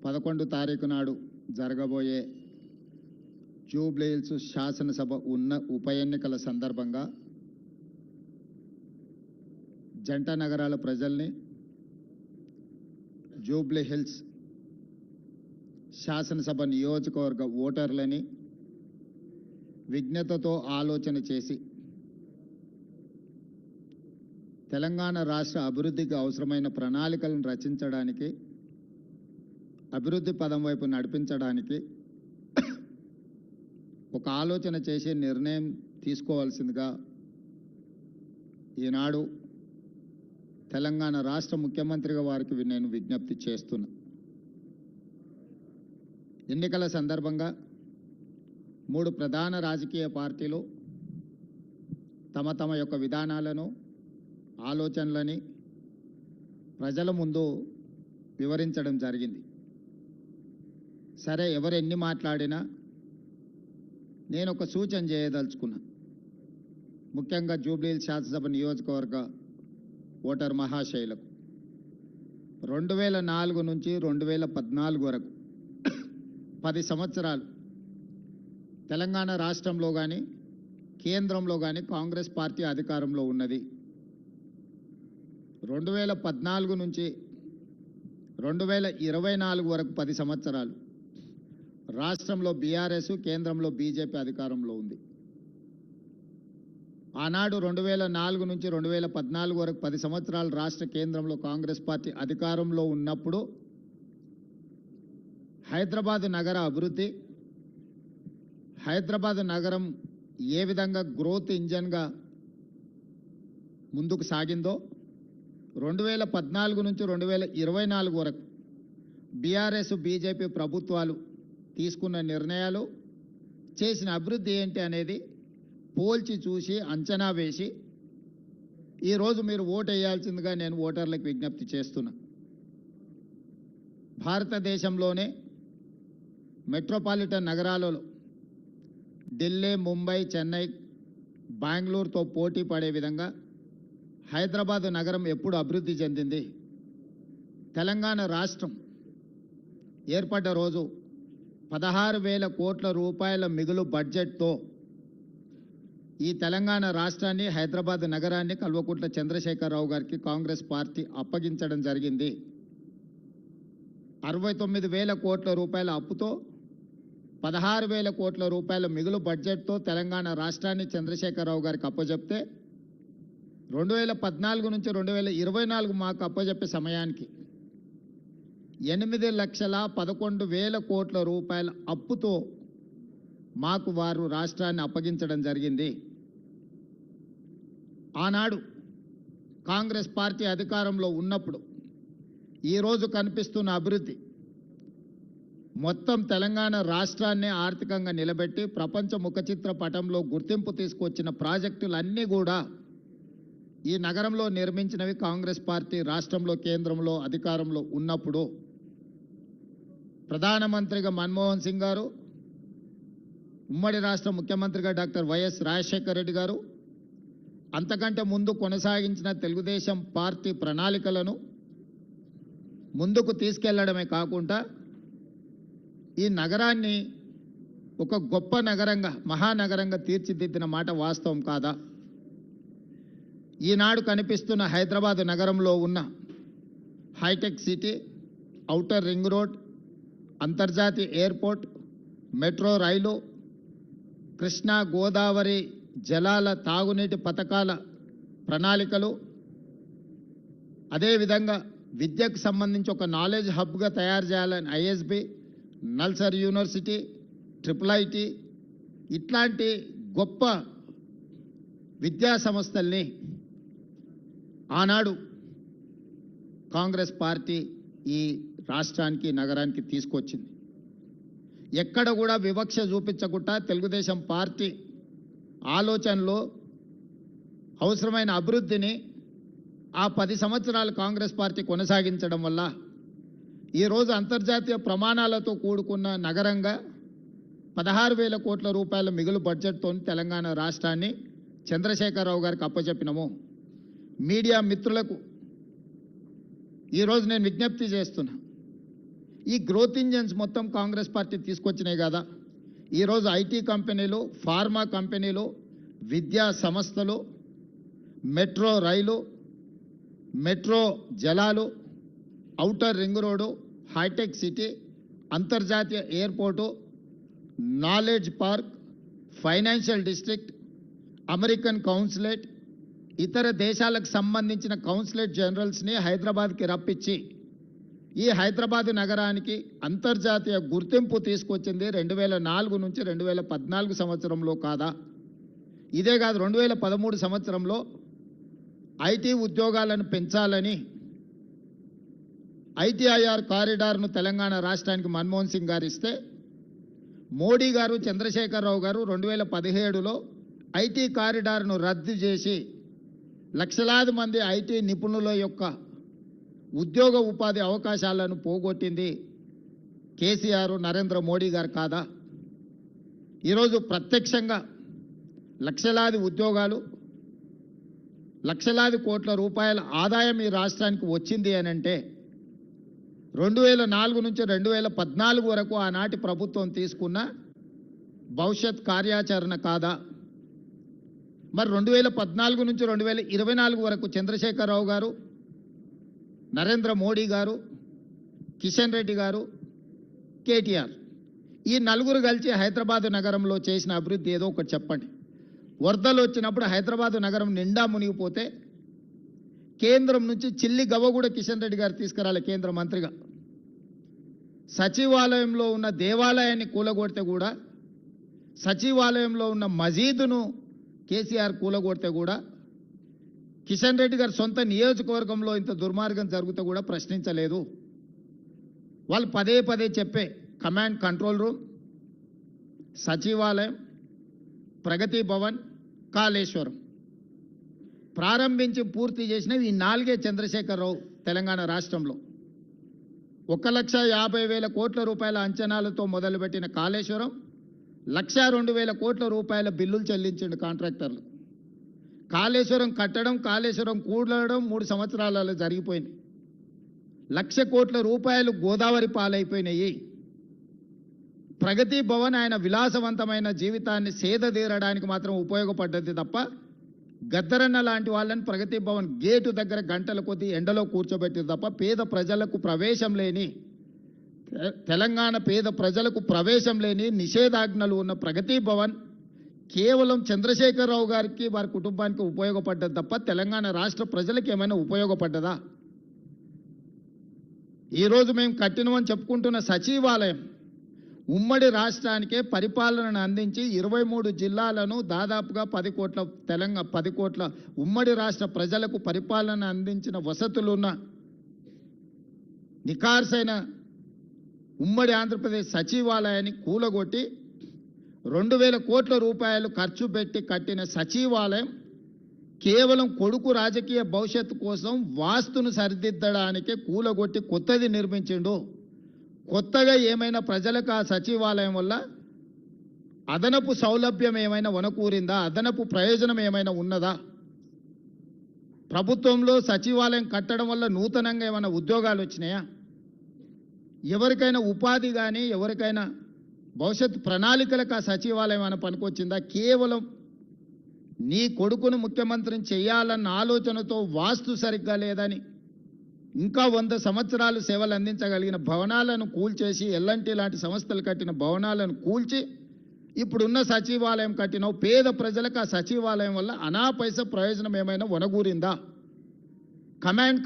11 తారీఖు నాడు జరగబోయే జూబ్లీ హిల్స్ శాసనసభ ఉప ఎన్నికల సందర్భంగా జంట నగరాల ప్రజల్ని, జూబ్లీ హిల్స్ శాసనసభ నియోజకవర్గ ఓటర్లని విజ్ఞతతో ఆలోచన చేసి తెలంగాణ రాష్ట్ర అభివృద్ధికి అవసరమైన ప్రణాళికలను రచించడానికి, అభివృద్ధి పదం వైపు నడిపించడానికి ఒక ఆలోచన చేసే నిర్ణయం తీసుకోవాల్సిందిగా ఈనాడు తెలంగాణ రాష్ట్ర ముఖ్యమంత్రిగా వారికి నేను విజ్ఞప్తి చేస్తున్నా. ఎన్నికల సందర్భంగా 3 ప్రధాన రాజకీయ పార్టీలు తమ యొక్క విధానాలను, ఆలోచనలని ప్రజల ముందు వివరించడం జరిగింది. సరే, ఎవరు ఎన్ని మాట్లాడినా నేను ఒక సూచన చేయదలుచుకున్నా. ముఖ్యంగా జూబ్లీ హిల్స్ శాసనసభ నియోజకవర్గ ఓటర్ మహాశైలకు 2004 నుంచి 2014 వరకు 10 సంవత్సరాలు తెలంగాణ రాష్ట్రంలో కానీ కేంద్రంలో కానీ కాంగ్రెస్ పార్టీ అధికారంలో ఉన్నది. 2014 నుంచి 2024 వరకు 10 సంవత్సరాలు రాష్ట్రంలో బీఆర్ఎస్, కేంద్రంలో బీజేపీ అధికారంలో ఉంది. ఆనాడు 2004 నుంచి 2014 వరకు 10 సంవత్సరాలు రాష్ట్ర కేంద్రంలో కాంగ్రెస్ పార్టీ అధికారంలో ఉన్నప్పుడు హైదరాబాద్ నగర అభివృద్ధి, హైదరాబాద్ నగరం ఏ విధంగా గ్రోత్ ఇంజన్గా ముందుకు సాగిందో 2014 నుంచి 2024 వరకు బీఆర్ఎస్, బీజేపీ ప్రభుత్వాలు తీసుకున్న నిర్ణయాలు, చేసిన అభివృద్ధి ఏంటి అనేది పోల్చి చూసి అంచనా వేసి ఈరోజు మీరు ఓటు వేయాల్సిందిగా నేను ఓటర్లకు విజ్ఞప్తి చేస్తున్నా. భారతదేశంలోనే మెట్రోపాలిటన్ నగరాలలో ఢిల్లీ, ముంబై, చెన్నై, బెంగళూరుతో పోటీ పడే విధంగా హైదరాబాద్ నగరం ఎప్పుడు అభివృద్ధి చెందింది? తెలంగాణ రాష్ట్రం ఏర్పడ్డ రోజు 16,000 కోట్ల రూపాయల మిగులు బడ్జెట్తో ఈ తెలంగాణ రాష్ట్రాన్ని, హైదరాబాద్ నగరాన్ని కల్వకుంట్ల చంద్రశేఖరరావు గారికి కాంగ్రెస్ పార్టీ అప్పగించడం జరిగింది. 69,000 కోట్ల రూపాయల అప్పుతో 16,000 కోట్ల రూపాయల మిగులు బడ్జెట్తో తెలంగాణ రాష్ట్రాన్ని చంద్రశేఖరరావు గారికి అప్పచెప్తే 2014 నుంచి 2024 మాకు అప్పచెప్పే సమయానికి 8,11,000 కోట్ల రూపాయల అప్పుతో మాకు వారు రాష్ట్రాన్ని అప్పగించడం జరిగింది. ఆనాడు కాంగ్రెస్ పార్టీ అధికారంలో ఉన్నప్పుడు ఈరోజు కనిపిస్తున్న అభివృద్ధి మొత్తం తెలంగాణ రాష్ట్రాన్ని ఆర్థికంగా నిలబెట్టి ప్రపంచ ముఖచిత్ర పటంలో గుర్తింపు తీసుకొచ్చిన ప్రాజెక్టులన్నీ కూడా ఈ నగరంలో నిర్మించినవి కాంగ్రెస్ పార్టీ రాష్ట్రంలో, కేంద్రంలో అధికారంలో ఉన్నప్పుడు. ప్రధానమంత్రిగా మన్మోహన్ సింగ్ గారు, ఉమ్మడి రాష్ట్ర ముఖ్యమంత్రిగా డాక్టర్ వైఎస్ రాజశేఖర రెడ్డి గారు, అంతకంటే ముందు కొనసాగించిన తెలుగుదేశం పార్టీ ప్రణాళికలను ముందుకు తీసుకెళ్లడమే కాకుండా ఈ నగరాన్ని ఒక గొప్ప నగరంగా, మహానగరంగా తీర్చిదిద్దిన మాట వాస్తవం కాదా? ఈనాడు కనిపిస్తున్న హైదరాబాద్ నగరంలో ఉన్న hi-tech city, outer ring road, అంతర్జాతీయ airport, metro rail, Krishna Godavari జలాల తాగునీటి పథకాల ప్రణాళికలు, అదేవిధంగా విద్యకు సంబంధించి ఒక నాలెడ్జ్ హబ్గా తయారు చేయాలని ఐఎస్బి, నల్సర్ యూనివర్సిటీ, IIIT ఇట్లాంటి గొప్ప విద్యా సంస్థల్ని ఆనాడు కాంగ్రెస్ పార్టీ ఈ రాష్ట్రానికి, నగరానికి తీసుకొచ్చింది. ఎక్కడ కూడా వివక్ష చూపించకుండా తెలుగుదేశం పార్టీ ఆలోచనలో అవసరమైన అభివృద్ధిని ఆ 10 సంవత్సరాలు కాంగ్రెస్ పార్టీ కొనసాగించడం వల్ల ఈరోజు అంతర్జాతీయ ప్రమాణాలతో కూడుకున్న నగరంగా 16,000 కోట్ల రూపాయల మిగులు బడ్జెట్తో తెలంగాణ రాష్ట్రాన్ని చంద్రశేఖరరావు గారికి అప్పచెప్పినాము. మీడియా మిత్రులకు ఈరోజు నేను విజ్ఞప్తి చేస్తున్నా, ఈ గ్రోత్ ఇంజన్స్ మొత్తం కాంగ్రెస్ పార్టీ తీసుకొచ్చినాయి కదా. ఈరోజు ఐటీ కంపెనీలు, ఫార్మా కంపెనీలు, విద్యా సంస్థలు, మెట్రో రైలు, మెట్రో జలాలు, outer ring road, hitech city, అంతర్జాతీయ airport, knowledge park, financial district, American consulate, ఇతర దేశాలకు సంబంధించిన కౌన్సిలేట్ జనరల్స్ని హైదరాబాద్కి రప్పించి ఈ హైదరాబాద్ నగరానికి అంతర్జాతీయ గుర్తింపు తీసుకొచ్చింది 2004 నుంచి 2014 సంవత్సరంలో కాదా? ఇదే కాదు, 2013 సంవత్సరంలో ఐటీ ఉద్యోగాలను పెంచాలని ఐటీఐఆర్ కారిడార్ను తెలంగాణ రాష్ట్రానికి మన్మోహన్ సింగ్ గారు ఇస్తే మోడీ గారు, చంద్రశేఖరరావు గారు 2017లో ఐటీ కారిడార్ను రద్దు చేసి లక్షలాది మంది ఐటీ నిపుణుల యొక్క ఉద్యోగ ఉపాధి అవకాశాలను పోగొట్టింది కేసీఆర్, నరేంద్ర మోడీ గారు కాదా? ఈరోజు ప్రత్యక్షంగా లక్షలాది ఉద్యోగాలు, లక్షలాది కోట్ల రూపాయల ఆదాయం ఈ రాష్ట్రానికి వచ్చింది అని అంటే 2004 నుంచి 2014 వరకు ఆనాటి ప్రభుత్వం తీసుకున్న భవిష్యత్ కార్యాచరణ కాదా? మరి 2014 నుంచి 2024 వరకు చంద్రశేఖరరావు గారు, నరేంద్ర మోడీ గారు, కిషన్ రెడ్డి గారు, కేటీఆర్ ఈ నలుగురు కలిసి హైదరాబాద్ నగరంలో చేసిన అభివృద్ధి ఏదో ఒకటి చెప్పండి. వరదలు వచ్చినప్పుడు హైదరాబాద్ నగరం నిండా మునిగిపోతే కేంద్రం నుంచి చిల్లి గవ్వ కూడా కిషన్ రెడ్డి గారు తీసుకురాలి కేంద్ర మంత్రిగా. సచివాలయంలో ఉన్న దేవాలయాన్ని కూలగొడితే కూడా, సచివాలయంలో ఉన్న మసీదును కేసీఆర్ కూలగొడితే కూడా, కిషన్ రెడ్డి గారు సొంత నియోజకవర్గంలో ఇంత దుర్మార్గం జరుగుతూ కూడా ప్రశ్నించలేదు. వాళ్ళు పదే పదే చెప్పే కమాండ్ కంట్రోల్ రూమ్, సచివాలయం, ప్రగతి భవన్, కాళేశ్వరం ప్రారంభించి పూర్తి చేసినవి ఈ 4 చంద్రశేఖరరావు తెలంగాణ రాష్ట్రంలో. 1,50,000 కోట్ల రూపాయల అంచనాలతో మొదలుపెట్టిన కాళేశ్వరం 1,02,000 కోట్ల రూపాయల బిల్లులు చెల్లించిండు కాంట్రాక్టర్లు. కాళేశ్వరం కట్టడం, కాళేశ్వరం కూడడం 3 సంవత్సరాలలో జరిగిపోయింది. 1,00,000 కోట్ల రూపాయలు గోదావరి పాలైపోయినాయి. ప్రగతి భవన్ ఆయన విలాసవంతమైన జీవితాన్ని సేదతీరడానికి మాత్రం ఉపయోగపడ్డది తప్ప, గద్దరన్న లాంటి వాళ్ళని ప్రగతి భవన్ గేటు దగ్గర గంటల కొద్దీ ఎండలో కూర్చోబెట్టింది తప్ప, పేద ప్రజలకు ప్రవేశం లేని, తెలంగాణ పేద ప్రజలకు ప్రవేశం లేని నిషేధాజ్ఞలు ఉన్న ప్రగతి భవన్ కేవలం చంద్రశేఖరరావు గారికి, వారి కుటుంబానికి ఉపయోగపడ్డది తప్ప తెలంగాణ రాష్ట్ర ప్రజలకు ఏమైనా ఉపయోగపడ్డదా? ఈరోజు మేము కట్టినమని చెప్పుకుంటున్న సచివాలయం ఉమ్మడి రాష్ట్రానికే పరిపాలనను అందించి 23 జిల్లాలను దాదాపుగా 10 కోట్ల ఉమ్మడి రాష్ట్ర ప్రజలకు పరిపాలన అందించిన వసతులున్న నికార్సైన ఉమ్మడి ఆంధ్రప్రదేశ్ సచివాలయాన్ని కూలగొట్టి 2,000 కోట్ల రూపాయలు ఖర్చు పెట్టి కట్టిన సచివాలయం కేవలం కొడుకు రాజకీయ భవిష్యత్తు కోసం వాస్తును సరిదిద్దడానికే కూలగొట్టి కొత్తది నిర్మించిండు. కొత్తగా ఏమైనా ప్రజలకు ఆ సచివాలయం వల్ల అదనపు సౌలభ్యం ఏమైనా వనకూరిందా? అదనపు ప్రయోజనం ఏమైనా ఉన్నదా? ప్రభుత్వంలో సచివాలయం కట్టడం వల్ల నూతనంగా ఏమైనా ఉద్యోగాలు వచ్చినాయా? ఎవరికైనా ఉపాధి కానీ, ఎవరికైనా భవిష్యత్ ప్రణాళికలకు ఆ సచివాలయం అని పనికొచ్చిందా? కేవలం నీ కొడుకును ముఖ్యమంత్రిని చేయాలన్న ఆలోచనతో వాస్తు సరిగ్గా లేదని ఇంకా 100 సంవత్సరాలు సేవలు అందించగలిగిన భవనాలను కూల్చేసి, ఎల్ఎన్టీ లాంటి సంస్థలు కట్టిన భవనాలను కూల్చి ఇప్పుడున్న సచివాలయం కట్టినావు. పేద ప్రజలకు ఆ సచివాలయం వల్ల అనాపైస ప్రయోజనం ఏమైనా వనగూరిందా? కమాండ్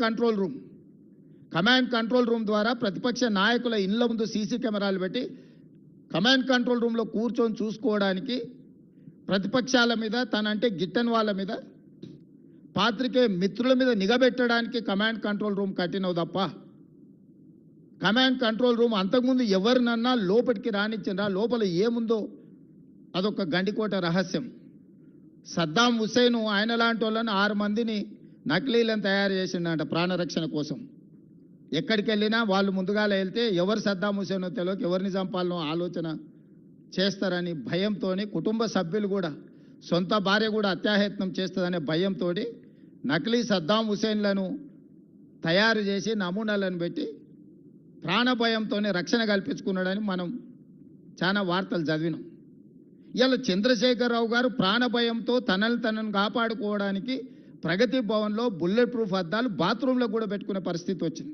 కంట్రోల్ రూమ్ ద్వారా ప్రతిపక్ష నాయకుల ఇళ్ల ముందు సీసీ కెమెరాలు పెట్టి కమాండ్ కంట్రోల్ రూమ్లో కూర్చొని చూసుకోవడానికి, ప్రతిపక్షాల మీద, తనంటే గిట్టని వాళ్ళ మీద, పాత్రికేయ మిత్రుల మీద నిఘబెట్టడానికి కమాండ్ కంట్రోల్ రూమ్ కట్టినవు తప్ప, కమాండ్ కంట్రోల్ రూమ్ అంతకుముందు ఎవరినన్నా లోపలికి రానిచ్చిండ్రా? లోపల ఏముందో అదొక గండికోట రహస్యం. సద్దాం హుస్సేన్ ఆయన లాంటి వాళ్ళని 6 మందిని నకిలీలను తయారు చేసిండంట ప్రాణరక్షణ కోసం. ఎక్కడికి వెళ్ళినా వాళ్ళు ముందుగా వెళ్తే ఎవరు సద్దాం హుస్సేనో తెలియక ఎవరిని చంపాలనో ఆలోచన చేస్తారని భయంతో, కుటుంబ సభ్యులు కూడా, సొంత భార్య కూడా అత్యాయత్నం చేస్తుందనే భయంతో నకిలీ సద్దాం హుస్సేన్లను తయారు చేసి నమూనాలను పెట్టి ప్రాణభయంతోనే రక్షణ కల్పించుకున్నాడని మనం చాలా వార్తలు చదివినాం. ఇలా చంద్రశేఖరరావు గారు ప్రాణభయంతో తనను కాపాడుకోవడానికి ప్రగతి భవన్లో బుల్లెట్ ప్రూఫ్ అద్దాలు బాత్రూంలో కూడా పెట్టుకునే పరిస్థితి వచ్చింది.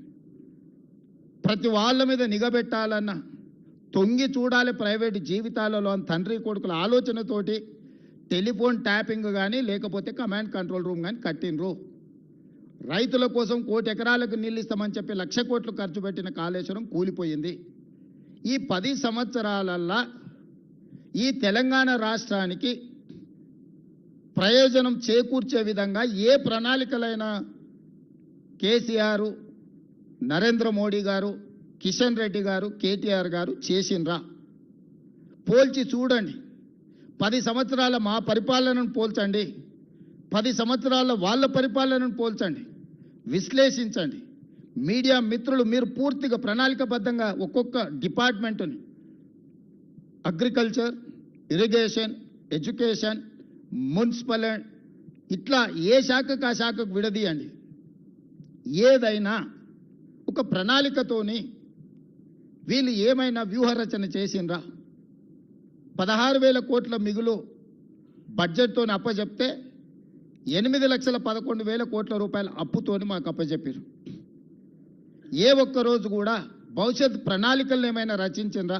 ప్రతి వాళ్ళ మీద నిఘబెట్టాలన్న, తొంగి చూడాలి ప్రైవేటు జీవితాలలో అని తండ్రి కొడుకుల ఆలోచనతోటి టెలిఫోన్ ట్యాపింగ్ కానీ లేకపోతే కమాండ్ కంట్రోల్ రూమ్ కానీ కట్టినరు. రైతుల కోసం 1 కోటి ఎకరాలకు నీళ్ళు ఇస్తామని చెప్పి 1,00,000 కోట్లు ఖర్చు పెట్టిన కాళేశ్వరం కూలిపోయింది. ఈ 10 సంవత్సరాలల్లా ఈ తెలంగాణ రాష్ట్రానికి ప్రయోజనం చేకూర్చే విధంగా ఏ ప్రణాళికలైనా కేసీఆర్, నరేంద్ర మోడీ గారు, కిషన్ రెడ్డి గారు, కేటీఆర్ గారు చేసిండ్రా? పోల్చి చూడండి. 10 సంవత్సరాల మా పరిపాలనను పోల్చండి, 10 సంవత్సరాల వాళ్ళ పరిపాలనను పోల్చండి, విశ్లేషించండి. మీడియా మిత్రులు మీరు పూర్తిగా ప్రణాళికబద్ధంగా ఒక్కొక్క డిపార్ట్మెంటుని అగ్రికల్చర్, ఇరిగేషన్, ఎడ్యుకేషన్, మున్సిపల్ ఇట్లా ఏ శాఖకు ఆ శాఖకు విడదీయండి. ఏదైనా ఒక ప్రణాళికతోని వీళ్ళు ఏమైనా వ్యూహరచన చేసిండ్రా? 16,000 కోట్ల మిగులు బడ్జెట్తో అప్పచెప్తే 8,11,000 కోట్ల రూపాయల అప్పుతోని మాకు అప్పచెప్పారు. ఏ ఒక్కరోజు కూడా భవిష్యత్ ప్రణాళికలను ఏమైనా రచించిండ్రా?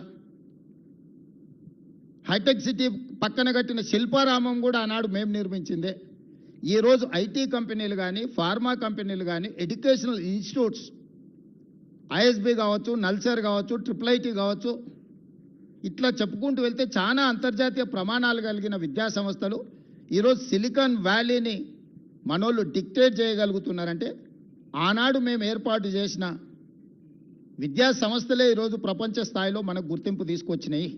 హైటెక్ సిటీ పక్కన కట్టిన శిల్పారామం కూడా ఆనాడు మేము నిర్మించిందే. ఈరోజు ఐటీ కంపెనీలు కానీ, ఫార్మా కంపెనీలు కానీ, ఎడ్యుకేషనల్ ఇన్స్టిట్యూట్స్, ఐఎస్బి కావచ్చు, నల్సర్ కావచ్చు, IIIT కావచ్చు, ఇట్లా చెప్పుకుంటూ వెళ్తే చాలా అంతర్జాతీయ ప్రమాణాలు కలిగిన విద్యా సంస్థలు ఈరోజు సిలికాన్ వ్యాలీని మనోళ్ళు డిక్టేట్ చేయగలుగుతున్నారంటే ఆనాడు మేము ఏర్పాటు చేసిన విద్యా సంస్థలే ఈరోజు ప్రపంచ స్థాయిలో మనకు గుర్తింపు తీసుకొచ్చినాయి.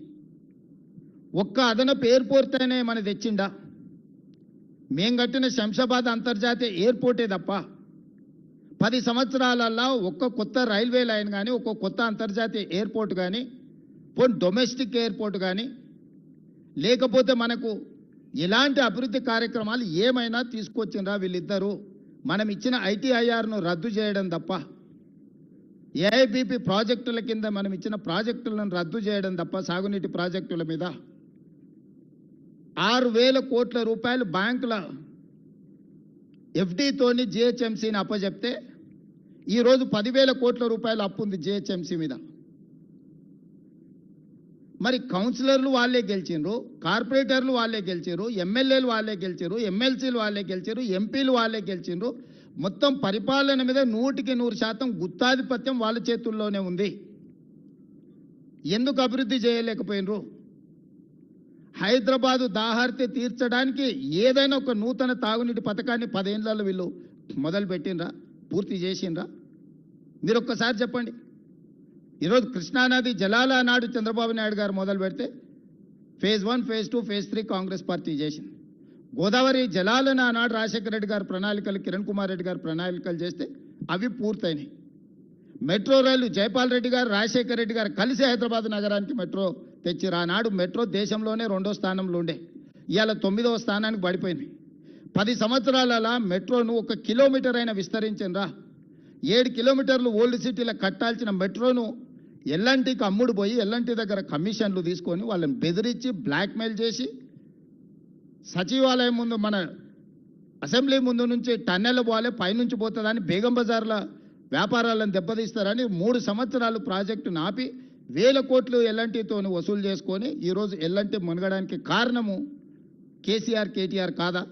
ఒక్క అదనపు ఎయిర్పోర్ట్ అనే మన తెచ్చిండా? మేం కట్టిన శంషాబాద్ అంతర్జాతీయ ఎయిర్పోర్టే తప్ప 10 సంవత్సరాలల్లో ఒక్క కొత్త రైల్వే లైన్ కానీ, ఒక్క కొత్త అంతర్జాతీయ ఎయిర్పోర్ట్ కానీ, పోనీ డొమెస్టిక్ ఎయిర్పోర్ట్ కానీ, లేకపోతే మనకు ఇలాంటి అభివృద్ధి కార్యక్రమాలు ఏమైనా తీసుకొచ్చిండ్రా వీళ్ళిద్దరూ? మనం ఇచ్చిన ITIRను రద్దు చేయడం తప్ప, AIBP ప్రాజెక్టుల కింద మనం ఇచ్చిన ప్రాజెక్టులను రద్దు చేయడం తప్ప, సాగునీటి ప్రాజెక్టుల మీద 6,000 కోట్ల రూపాయలు బ్యాంకుల FDతోని GHMCని అప్పచెప్తే ఈరోజు 10,000 కోట్ల రూపాయలు అప్పు ఉంది GHMC మీద. మరి కౌన్సిలర్లు వాళ్ళే గెలిచిండ్రు, కార్పొరేటర్లు వాళ్ళే గెలిచారు, ఎమ్మెల్యేలు వాళ్ళే గెలిచారు, ఎమ్మెల్సీలు వాళ్ళే గెలిచారు, ఎంపీలు వాళ్ళే గెలిచిండ్రు. మొత్తం పరిపాలన మీద 100% గుత్తాధిపత్యం వాళ్ళ చేతుల్లోనే ఉంది. ఎందుకు అభివృద్ధి చేయలేకపోయినరు? హైదరాబాదు దాహార్తి తీర్చడానికి ఏదైనా ఒక నూతన తాగునీటి పథకాన్ని 10 ఏళ్లలో వీళ్ళు మొదలు పెట్టినరా? పూర్తి చేసిండ్రా? మీరు ఒక్కసారి చెప్పండి. ఈరోజు కృష్ణానది జలాల నాడు చంద్రబాబు నాయుడు గారు మొదలు పెడితే phase 1, phase 2, phase 3 Congress party చేసింది. గోదావరి జలాలను ఆనాడు రాజశేఖర రెడ్డి గారు ప్రణాళికలు, కిరణ్ కుమార్ రెడ్డి గారు ప్రణాళికలు చేస్తే అవి పూర్తయినాయి. మెట్రో రైలు జైపాల్ రెడ్డి గారు, రాజశేఖర రెడ్డి గారు కలిసి హైదరాబాద్ నగరానికి మెట్రో తెచ్చిరు. ఆనాడు మెట్రో దేశంలోనే 2వ స్థానంలో ఉండే, ఇవాళ 9వ స్థానానికి పడిపోయింది. 10 సంవత్సరాల మెట్రోను 1 కిలోమీటర్ అయినా విస్తరించిండ్రా? 7 కిలోమీటర్లు ఓల్డ్ సిటీలో కట్టాల్సిన మెట్రోను ఎల్ఎన్టీకి అమ్ముడు పోయి ఎల్ఎన్టీ దగ్గర కమిషన్లు తీసుకొని వాళ్ళని బెదిరించి బ్లాక్మెయిల్ చేసి సచివాలయం ముందు, మన అసెంబ్లీ ముందు నుంచి టన్నెల్ పోవాలి, పైనుంచి పోతుందని బేగం బజార్ల వ్యాపారాలను దెబ్బతీస్తారని 3 సంవత్సరాలు ప్రాజెక్టును ఆపి 1,000 కోట్లు ఎల్ఎన్టీతో వసూలు చేసుకొని ఈరోజు ఎల్ఎన్టీ మునగడానికి కారణము కేసీఆర్, కేటీఆర్ కాదా?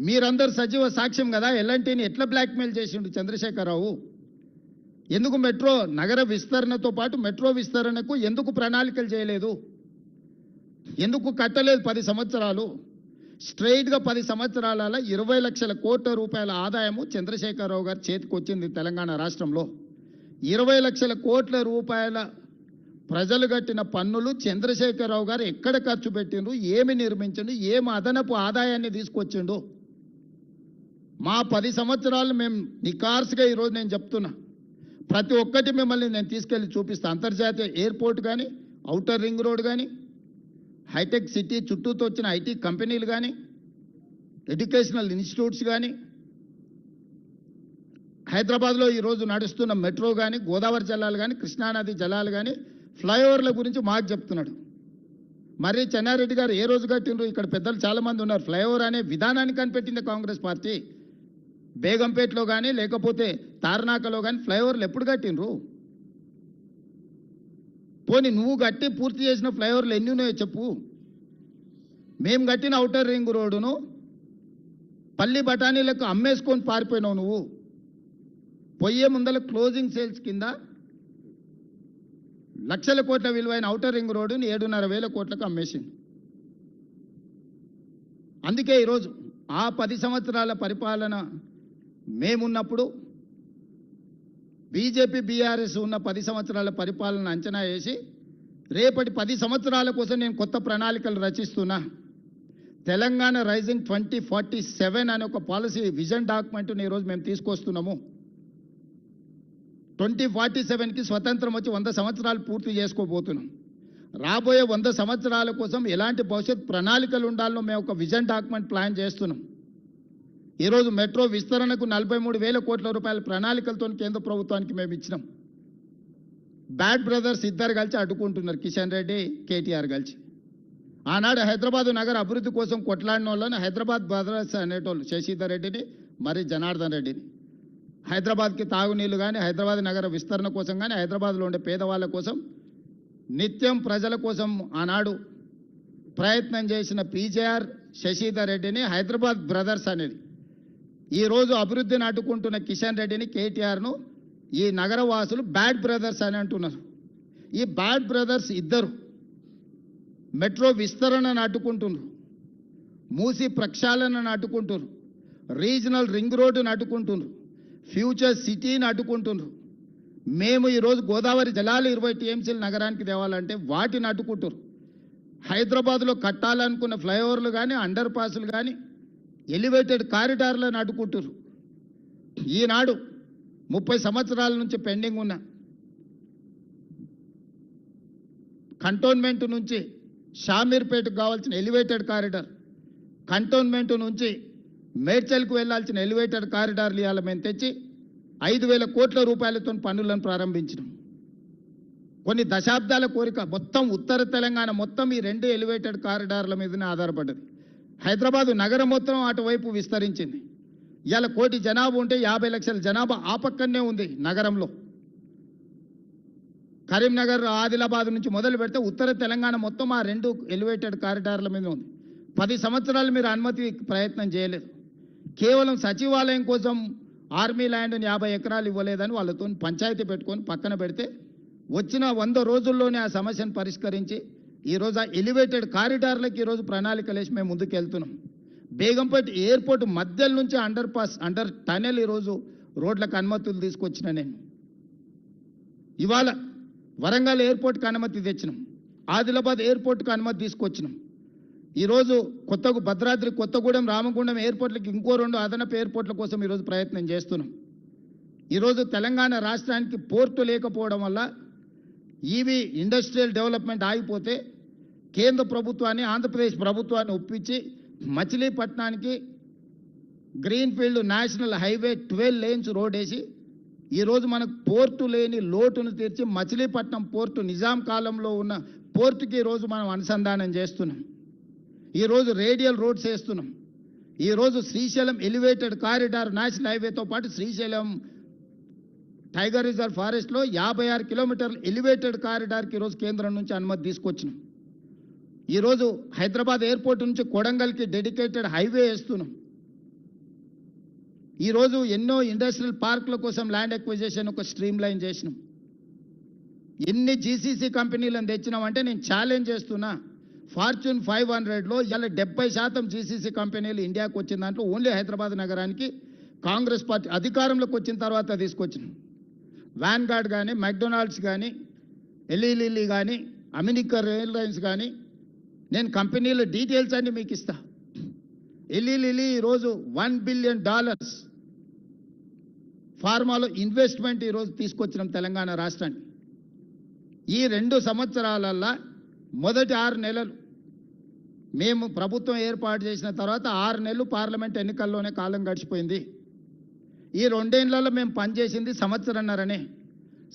మీరందరూ సజీవ సాక్ష్యం కదా. ఎల్ఎన్టీని ఎట్లా బ్లాక్మెయిల్ చేసిండు చంద్రశేఖరరావు? ఎందుకు మెట్రో నగర విస్తరణతో పాటు మెట్రో విస్తరణకు ఎందుకు ప్రణాళికలు చేయలేదు? ఎందుకు కట్టలేదు? 10 సంవత్సరాలు స్ట్రైట్గా 10 సంవత్సరాల 20 లక్షల కోట్ల రూపాయల ఆదాయము చంద్రశేఖరరావు గారి చేతికి వచ్చింది తెలంగాణ రాష్ట్రంలో. 20 లక్షల కోట్ల రూపాయల ప్రజలు కట్టిన పన్నులు చంద్రశేఖరరావు గారు ఎక్కడ ఖర్చు పెట్టిండు, ఏమి నిర్మించిండు, ఏమి అదనపు ఆదాయాన్ని తీసుకొచ్చిండు? మా 10 సంవత్సరాలు మేము నికార్స్గా ఈరోజు నేను చెప్తున్నా, ప్రతి ఒక్కటి మిమ్మల్ని నేను తీసుకెళ్ళి చూపిస్తాను. అంతర్జాతీయ ఎయిర్పోర్ట్ కానీ, ఔటర్ రింగ్ రోడ్ కానీ, హైటెక్ సిటీ చుట్టూతో వచ్చిన ఐటీ కంపెనీలు కానీ, ఎడ్యుకేషనల్ ఇన్స్టిట్యూట్స్ కానీ, హైదరాబాద్లో ఈరోజు నడుస్తున్న మెట్రో కానీ, గోదావరి జలాలు కానీ, కృష్ణానది జలాలు కానీ, ఫ్లైఓవర్ల గురించి మాకు చెప్తున్నాడు. మరి చెన్నారెడ్డి గారు ఏ రోజు కట్టిండ్రు? ఇక్కడ పెద్దలు చాలామంది ఉన్నారు. ఫ్లైఓవర్ అనే విధానాన్ని కనిపెట్టింది కాంగ్రెస్ పార్టీ. బేగంపేటలో కానీ లేకపోతే తార్నాకలో కానీ ఫ్లైఓవర్లు ఎప్పుడు కట్టిండ్రు? పోనీ నువ్వు కట్టి పూర్తి చేసిన ఫ్లైఓవర్లు ఎన్ని ఉన్నాయో చెప్పు. మేము కట్టిన ఔటర్ రింగ్ రోడ్డును పల్లి బఠానీలకు అమ్మేసుకొని పారిపోయినావు నువ్వు. పొయ్యే ముందల క్లోజింగ్ సేల్స్ కింద లక్షల కోట్ల విలువైన ఔటర్ రింగ్ రోడ్డుని 7,500 కోట్లకు అమ్మేసింది. అందుకే ఈరోజు ఆ 10 సంవత్సరాల పరిపాలన మేమున్నప్పుడు బీజేపీ బీఆర్ఎస్ ఉన్న 10 సంవత్సరాల పరిపాలన అంచనా వేసి రేపటి 10 సంవత్సరాల కోసం నేను కొత్త ప్రణాళికలు రచిస్తున్నా. తెలంగాణ రైజింగ్ 2047 అనే ఒక పాలసీ విజన్ డాక్యుమెంట్ని ఈరోజు మేము తీసుకొస్తున్నాము. 2047కి స్వతంత్రం వచ్చి 100 సంవత్సరాలు పూర్తి చేసుకోబోతున్నాం. రాబోయే 100 సంవత్సరాల కోసం ఎలాంటి భవిష్యత్ ప్రణాళికలు ఉండాలో మేము ఒక విజన్ డాక్యుమెంట్ ప్లాన్ చేస్తున్నాం. ఈరోజు మెట్రో విస్తరణకు 43,000 కోట్ల రూపాయల ప్రణాళికలతో కేంద్ర ప్రభుత్వానికి మేము ఇచ్చినాం. బ్యాడ్ బ్రదర్స్ ఇద్దరు కలిసి అడ్డుకుంటున్నారు, కిషన్ రెడ్డి కేటీఆర్ కలిసి. ఆనాడు హైదరాబాద్ నగర అభివృద్ధి కోసం కొట్లాడిన వాళ్ళని హైదరాబాద్ బ్రదర్స్ అనేటోళ్ళు, శశిధర్ రెడ్డిని మరి జనార్దన్ రెడ్డిని. హైదరాబాద్కి తాగునీళ్ళు కానీ, హైదరాబాద్ నగర విస్తరణ కోసం కానీ, హైదరాబాద్లో ఉండే పేదవాళ్ళ కోసం నిత్యం ప్రజల కోసం ఆనాడు ప్రయత్నం చేసిన పీజేఆర్ శశిధర్ రెడ్డిని హైదరాబాద్ బ్రదర్స్ అనేది. ఈరోజు అభివృద్ధిని అడ్డుకుంటున్న కిషన్ రెడ్డిని, కేటీఆర్ను ఈ నగరవాసులు బ్యాడ్ బ్రదర్స్ అని అంటున్నారు. ఈ బ్యాడ్ బ్రదర్స్ ఇద్దరు మెట్రో విస్తరణను అడ్డుకుంటున్నారు, మూసి ప్రక్షాళనను అడ్డుకుంటున్నారు, రీజనల్ రింగ్ రోడ్డును అడ్డుకుంటున్నారు, ఫ్యూచర్ సిటీని అడ్డుకుంటున్నారు. మేము ఈరోజు గోదావరి జలాలు 20 టీఎంసీలు నగరానికి తేవాలంటే వాటిని అడ్డుకుంటారు. హైదరాబాద్లో కట్టాలనుకున్న ఫ్లైఓవర్లు కానీ, అండర్ పాస్లు కానీ, ఎలివేటెడ్ కారిడార్లను అడ్డుకుంటారు. ఈనాడు 30 సంవత్సరాల నుంచి పెండింగ్ ఉన్న కంటోన్మెంట్ నుంచి షామీర్పేటకు కావాల్సిన ఎలివేటెడ్ కారిడార్, కంటోన్మెంట్ నుంచి మేడ్చల్కు వెళ్లాల్సిన ఎలివేటెడ్ కారిడార్లు ఇవాళ మేము తెచ్చి 5,000 కోట్ల రూపాయలతో పనులను ప్రారంభించినాం. కొన్ని దశాబ్దాల కోరిక మొత్తం ఉత్తర తెలంగాణ మొత్తం ఈ 2 ఎలివేటెడ్ కారిడార్ల మీదనే ఆధారపడ్డది. హైదరాబాదు నగరం మొత్తం అటువైపు విస్తరించింది. ఇవాళ 1 కోటి జనాభా ఉంటే 50 లక్షల జనాభా ఆ పక్కనే ఉంది నగరంలో. కరీంనగర్, ఆదిలాబాద్ నుంచి మొదలు పెడితే ఉత్తర తెలంగాణ మొత్తం ఆ 2 ఎలివేటెడ్ కారిడార్ల మీద ఉంది. 10 సంవత్సరాలు మీరు అనుమతి ప్రయత్నం చేయలేదు. కేవలం సచివాలయం కోసం ఆర్మీ ల్యాండ్ని 50 ఎకరాలు ఇవ్వలేదని వాళ్ళతో పంచాయతీ పెట్టుకొని పక్కన పెడితే వచ్చిన 100 రోజుల్లోనే ఆ సమస్యను పరిష్కరించి ఈరోజు ఆ ఎలివేటెడ్ కారిడార్లకు ఈరోజు ప్రణాళికలు వేసి మేము ముందుకు వెళ్తున్నాం. బేగంపేట ఎయిర్పోర్ట్ మధ్యలో నుంచి అండర్ టనెల్ ఈరోజు రోడ్లకు అనుమతులు తీసుకొచ్చిన నేను. ఇవాళ వరంగల్ ఎయిర్పోర్ట్కి అనుమతి తెచ్చినాం, ఆదిలాబాద్ ఎయిర్పోర్ట్కి అనుమతి తీసుకొచ్చినాం. ఈరోజు భద్రాద్రి, కొత్తగూడెం, రామగుండం ఎయిర్పోర్ట్లకి ఇంకో 2 అదనపు ఎయిర్పోర్ట్ల కోసం ఈరోజు ప్రయత్నం చేస్తున్నాం. ఈరోజు తెలంగాణ రాష్ట్రానికి పోర్టు లేకపోవడం వల్ల ఈవీ ఇండస్ట్రియల్ డెవలప్మెంట్ ఆగిపోతే కేంద్ర ప్రభుత్వాన్ని, ఆంధ్రప్రదేశ్ ప్రభుత్వాన్ని ఒప్పించి మచిలీపట్నానికి greenfield national highway 12 lanes road వేసి ఈరోజు మనకు పోర్టు లేని లోటును తీర్చి మచిలీపట్నం పోర్టు నిజాం కాలంలో ఉన్న పోర్టుకి ఈరోజు మనం అనుసంధానం చేస్తున్నాం. ఈరోజు రేడియల్ రోడ్స్ వేస్తున్నాం. ఈరోజు శ్రీశైలం ఎలివేటెడ్ కారిడార్ నేషనల్ హైవేతో పాటు శ్రీశైలం టైగర్ రిజర్వ్ ఫారెస్ట్లో 56 కిలోమీటర్ల ఎలివేటెడ్ కారిడార్కి ఈరోజు కేంద్రం నుంచి అనుమతి తీసుకొచ్చినాం. ఈరోజు హైదరాబాద్ ఎయిర్పోర్ట్ నుంచి కొడంగల్కి డెడికేటెడ్ హైవే వేస్తున్నాం. ఈరోజు ఎన్నో ఇండస్ట్రియల్ పార్కుల కోసం ల్యాండ్ ఎక్విజిషన్ ఒక స్ట్రీమ్ లైన్ చేసినాం. ఎన్ని జీసీసీ కంపెనీలను తెచ్చినామంటే నేను ఛాలెంజ్ చేస్తున్నా, ఫార్చ్యూన్ 500లో ఇలా 70% జీసీసీ కంపెనీలు ఇండియాకు వచ్చిన దాంట్లో ఓన్లీ హైదరాబాద్ నగరానికి కాంగ్రెస్ పార్టీ అధికారంలోకి వచ్చిన తర్వాత తీసుకొచ్చినాం. వ్యాన్గార్డ్ కానీ, మెక్డొనాల్డ్స్ కానీ, ఎలీలిల్లీ కానీ, అమెరికన్ ఎయిర్లైన్స్ కానీ, నేను కంపెనీల డీటెయిల్స్ అన్ని మీకు ఇస్తా. ఎలీలిల్లీ ఈరోజు $1 బిలియన్ ఫార్మాలో ఇన్వెస్ట్మెంట్ ఈరోజు తీసుకొచ్చినాం తెలంగాణ రాష్ట్రానికి. ఈ 2 సంవత్సరాలల్లో మొదటి 6 నెలలు మేము ప్రభుత్వం ఏర్పాటు చేసిన తర్వాత 6 నెలలు పార్లమెంట్ ఎన్నికల్లోనే కాలం గడిచిపోయింది. ఈ 2 ఏళ్లలో మేము పనిచేసింది సంవత్సరన్నరనే.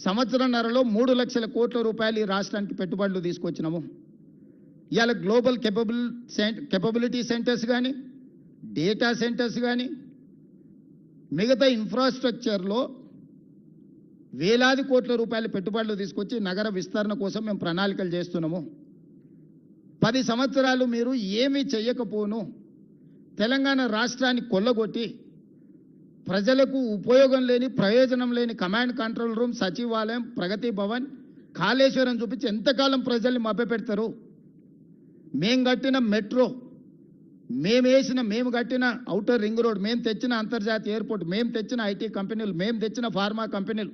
సంవత్సరన్నరలో 3 లక్షల కోట్ల రూపాయలు ఈ రాష్ట్రానికి పెట్టుబడులు తీసుకొచ్చినాము. ఇవాళ గ్లోబల్ కెపబిలిటీ సెంటర్స్ కానీ, డేటా సెంటర్స్ కానీ, మిగతా ఇన్ఫ్రాస్ట్రక్చర్లో వేలాది కోట్ల రూపాయల పెట్టుబడులు తీసుకొచ్చి నగర విస్తరణ కోసం మేము ప్రణాళికలు చేస్తున్నాము. 10 సంవత్సరాలు మీరు ఏమీ చెయ్యకపోను తెలంగాణ రాష్ట్రాన్ని కొల్లగొట్టి ప్రజలకు ఉపయోగం లేని, ప్రయోజనం లేని కమాండ్ కంట్రోల్ రూమ్, సచివాలయం, ప్రగతి భవన్, కాళేశ్వరం చూపించి ఎంతకాలం ప్రజల్ని మభ్యపెడతారు? మేము కట్టిన మెట్రో, మేము కట్టిన ఔటర్ రింగ్ రోడ్, మేము తెచ్చిన అంతర్జాతీయ ఎయిర్పోర్ట్, మేము తెచ్చిన ఐటీ కంపెనీలు, మేము తెచ్చిన ఫార్మా కంపెనీలు,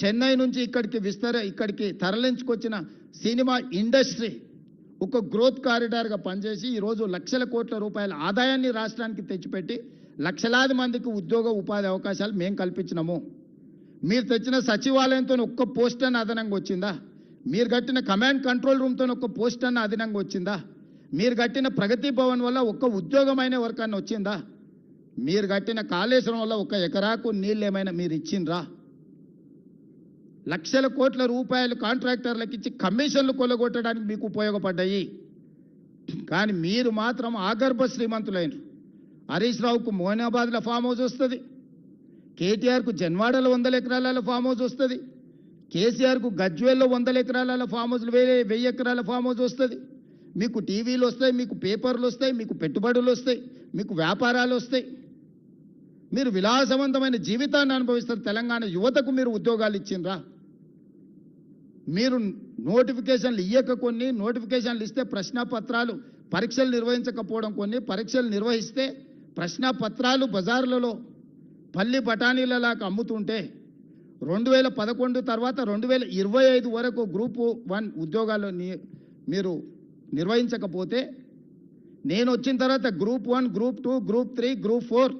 చెన్నై నుంచి ఇక్కడికి తరలించుకొచ్చిన సినిమా ఇండస్ట్రీ ఒక గ్రోత్ కారిడార్గా పనిచేసి ఈరోజు లక్షల కోట్ల రూపాయల ఆదాయాన్ని రాష్ట్రానికి తెచ్చిపెట్టి లక్షలాది మందికి ఉద్యోగ ఉపాధి అవకాశాలు మేము కల్పించినాము. మీరు తెచ్చిన సచివాలయంతో ఒక్క పోస్ట్ అన్న అదనంగా వచ్చిందా? మీరు కట్టిన కమాండ్ కంట్రోల్ రూమ్తో ఒక్క పోస్ట్ అన్న అదనంగా వచ్చిందా? మీరు కట్టిన ప్రగతి భవన్ వల్ల ఒక్క ఉద్యోగమైన ఎవరికన్నా వచ్చిందా? మీరు కట్టిన కాళేశ్వరం వల్ల ఒక్క ఎకరాకు నీళ్ళు ఏమైనా మీరు ఇచ్చిండ్రా? లక్షల కోట్ల రూపాయలు కాంట్రాక్టర్లకు ఇచ్చి కమిషన్లు కొల్లగొట్టడానికి మీకు ఉపయోగపడ్డాయి. కానీ మీరు మాత్రం ఆగర్భ శ్రీమంతులైన. హరీష్ రావుకు మోయినాబాద్లో ఫామ్ హౌస్ వస్తుంది, కేటీఆర్కు జన్వాడలో 100 ఎకరాల ఫామ్ హౌస్ వస్తుంది, కేసీఆర్కు గజ్వేల్లో 100 ఎకరాల ఫామ్ హౌస్లు, 1000 ఎకరాల ఫామ్ హౌస్ వస్తుంది. మీకు టీవీలు వస్తాయి, మీకు పేపర్లు వస్తాయి, మీకు పెట్టుబడులు వస్తాయి, మీకు వ్యాపారాలు వస్తాయి. మీరు విలాసవంతమైన జీవితాన్ని అనుభవిస్తారు. తెలంగాణ యువతకు మీరు ఉద్యోగాలు ఇచ్చిండ్రా? మీరు నోటిఫికేషన్లు కొన్ని నోటిఫికేషన్లు ఇస్తే ప్రశ్నపత్రాలు పరీక్షలు నిర్వహించకపోవడం, కొన్ని పరీక్షలు నిర్వహిస్తే ప్రశ్నపత్రాలు బజార్లలో పల్లి బఠానీలలాగా అమ్ముతుంటే 2011 తర్వాత 2025 వరకు గ్రూప్ 1 ఉద్యోగాలు మీరు నిర్వహించకపోతే, నేను వచ్చిన తర్వాత group 1, group 2, group 3, group 4,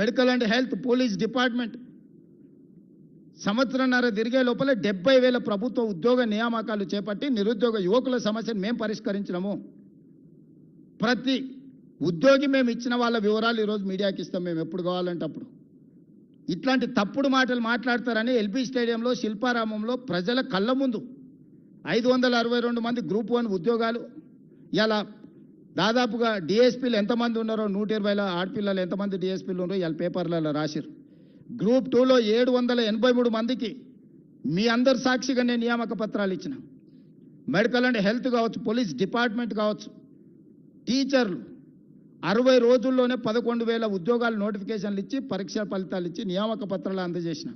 medical and health, police department సంవత్సరన్నర తిరిగే లోపల 70,000 ప్రభుత్వ ఉద్యోగ నియామకాలు చేపట్టి నిరుద్యోగ యువకుల సమస్యను మేము పరిష్కరించినాము. ప్రతి ఉద్యోగి మేము ఇచ్చిన వాళ్ళ వివరాలు ఈరోజు మీడియాకి ఇస్తాం మేము ఎప్పుడు కావాలంటే అప్పుడు. ఇట్లాంటి తప్పుడు మాటలు మాట్లాడతారని ఎల్బీ స్టేడియంలో, శిల్పారామంలో ప్రజల కళ్ళ ముందు 562 మంది గ్రూప్ 1 ఉద్యోగాలు, ఇలా దాదాపుగా డిఎస్పీలు ఎంతమంది ఉన్నారో 120 ఆడపిల్లలు ఎంతమంది డిఎస్పీలు ఉన్నారో ఇలా పేపర్లలో రాశారు. గ్రూప్ 2లో 783 మందికి మీ అందరు సాక్షిగా నేను నియామక పత్రాలు ఇచ్చిన. మెడికల్ అండ్ హెల్త్ కావచ్చు, పోలీస్ డిపార్ట్మెంట్ కావచ్చు, టీచర్లు 60 రోజుల్లోనే 11,000 ఉద్యోగాలు నోటిఫికేషన్లు ఇచ్చి, పరీక్ష ఫలితాలు ఇచ్చి, నియామక పత్రాలు అందజేసిన.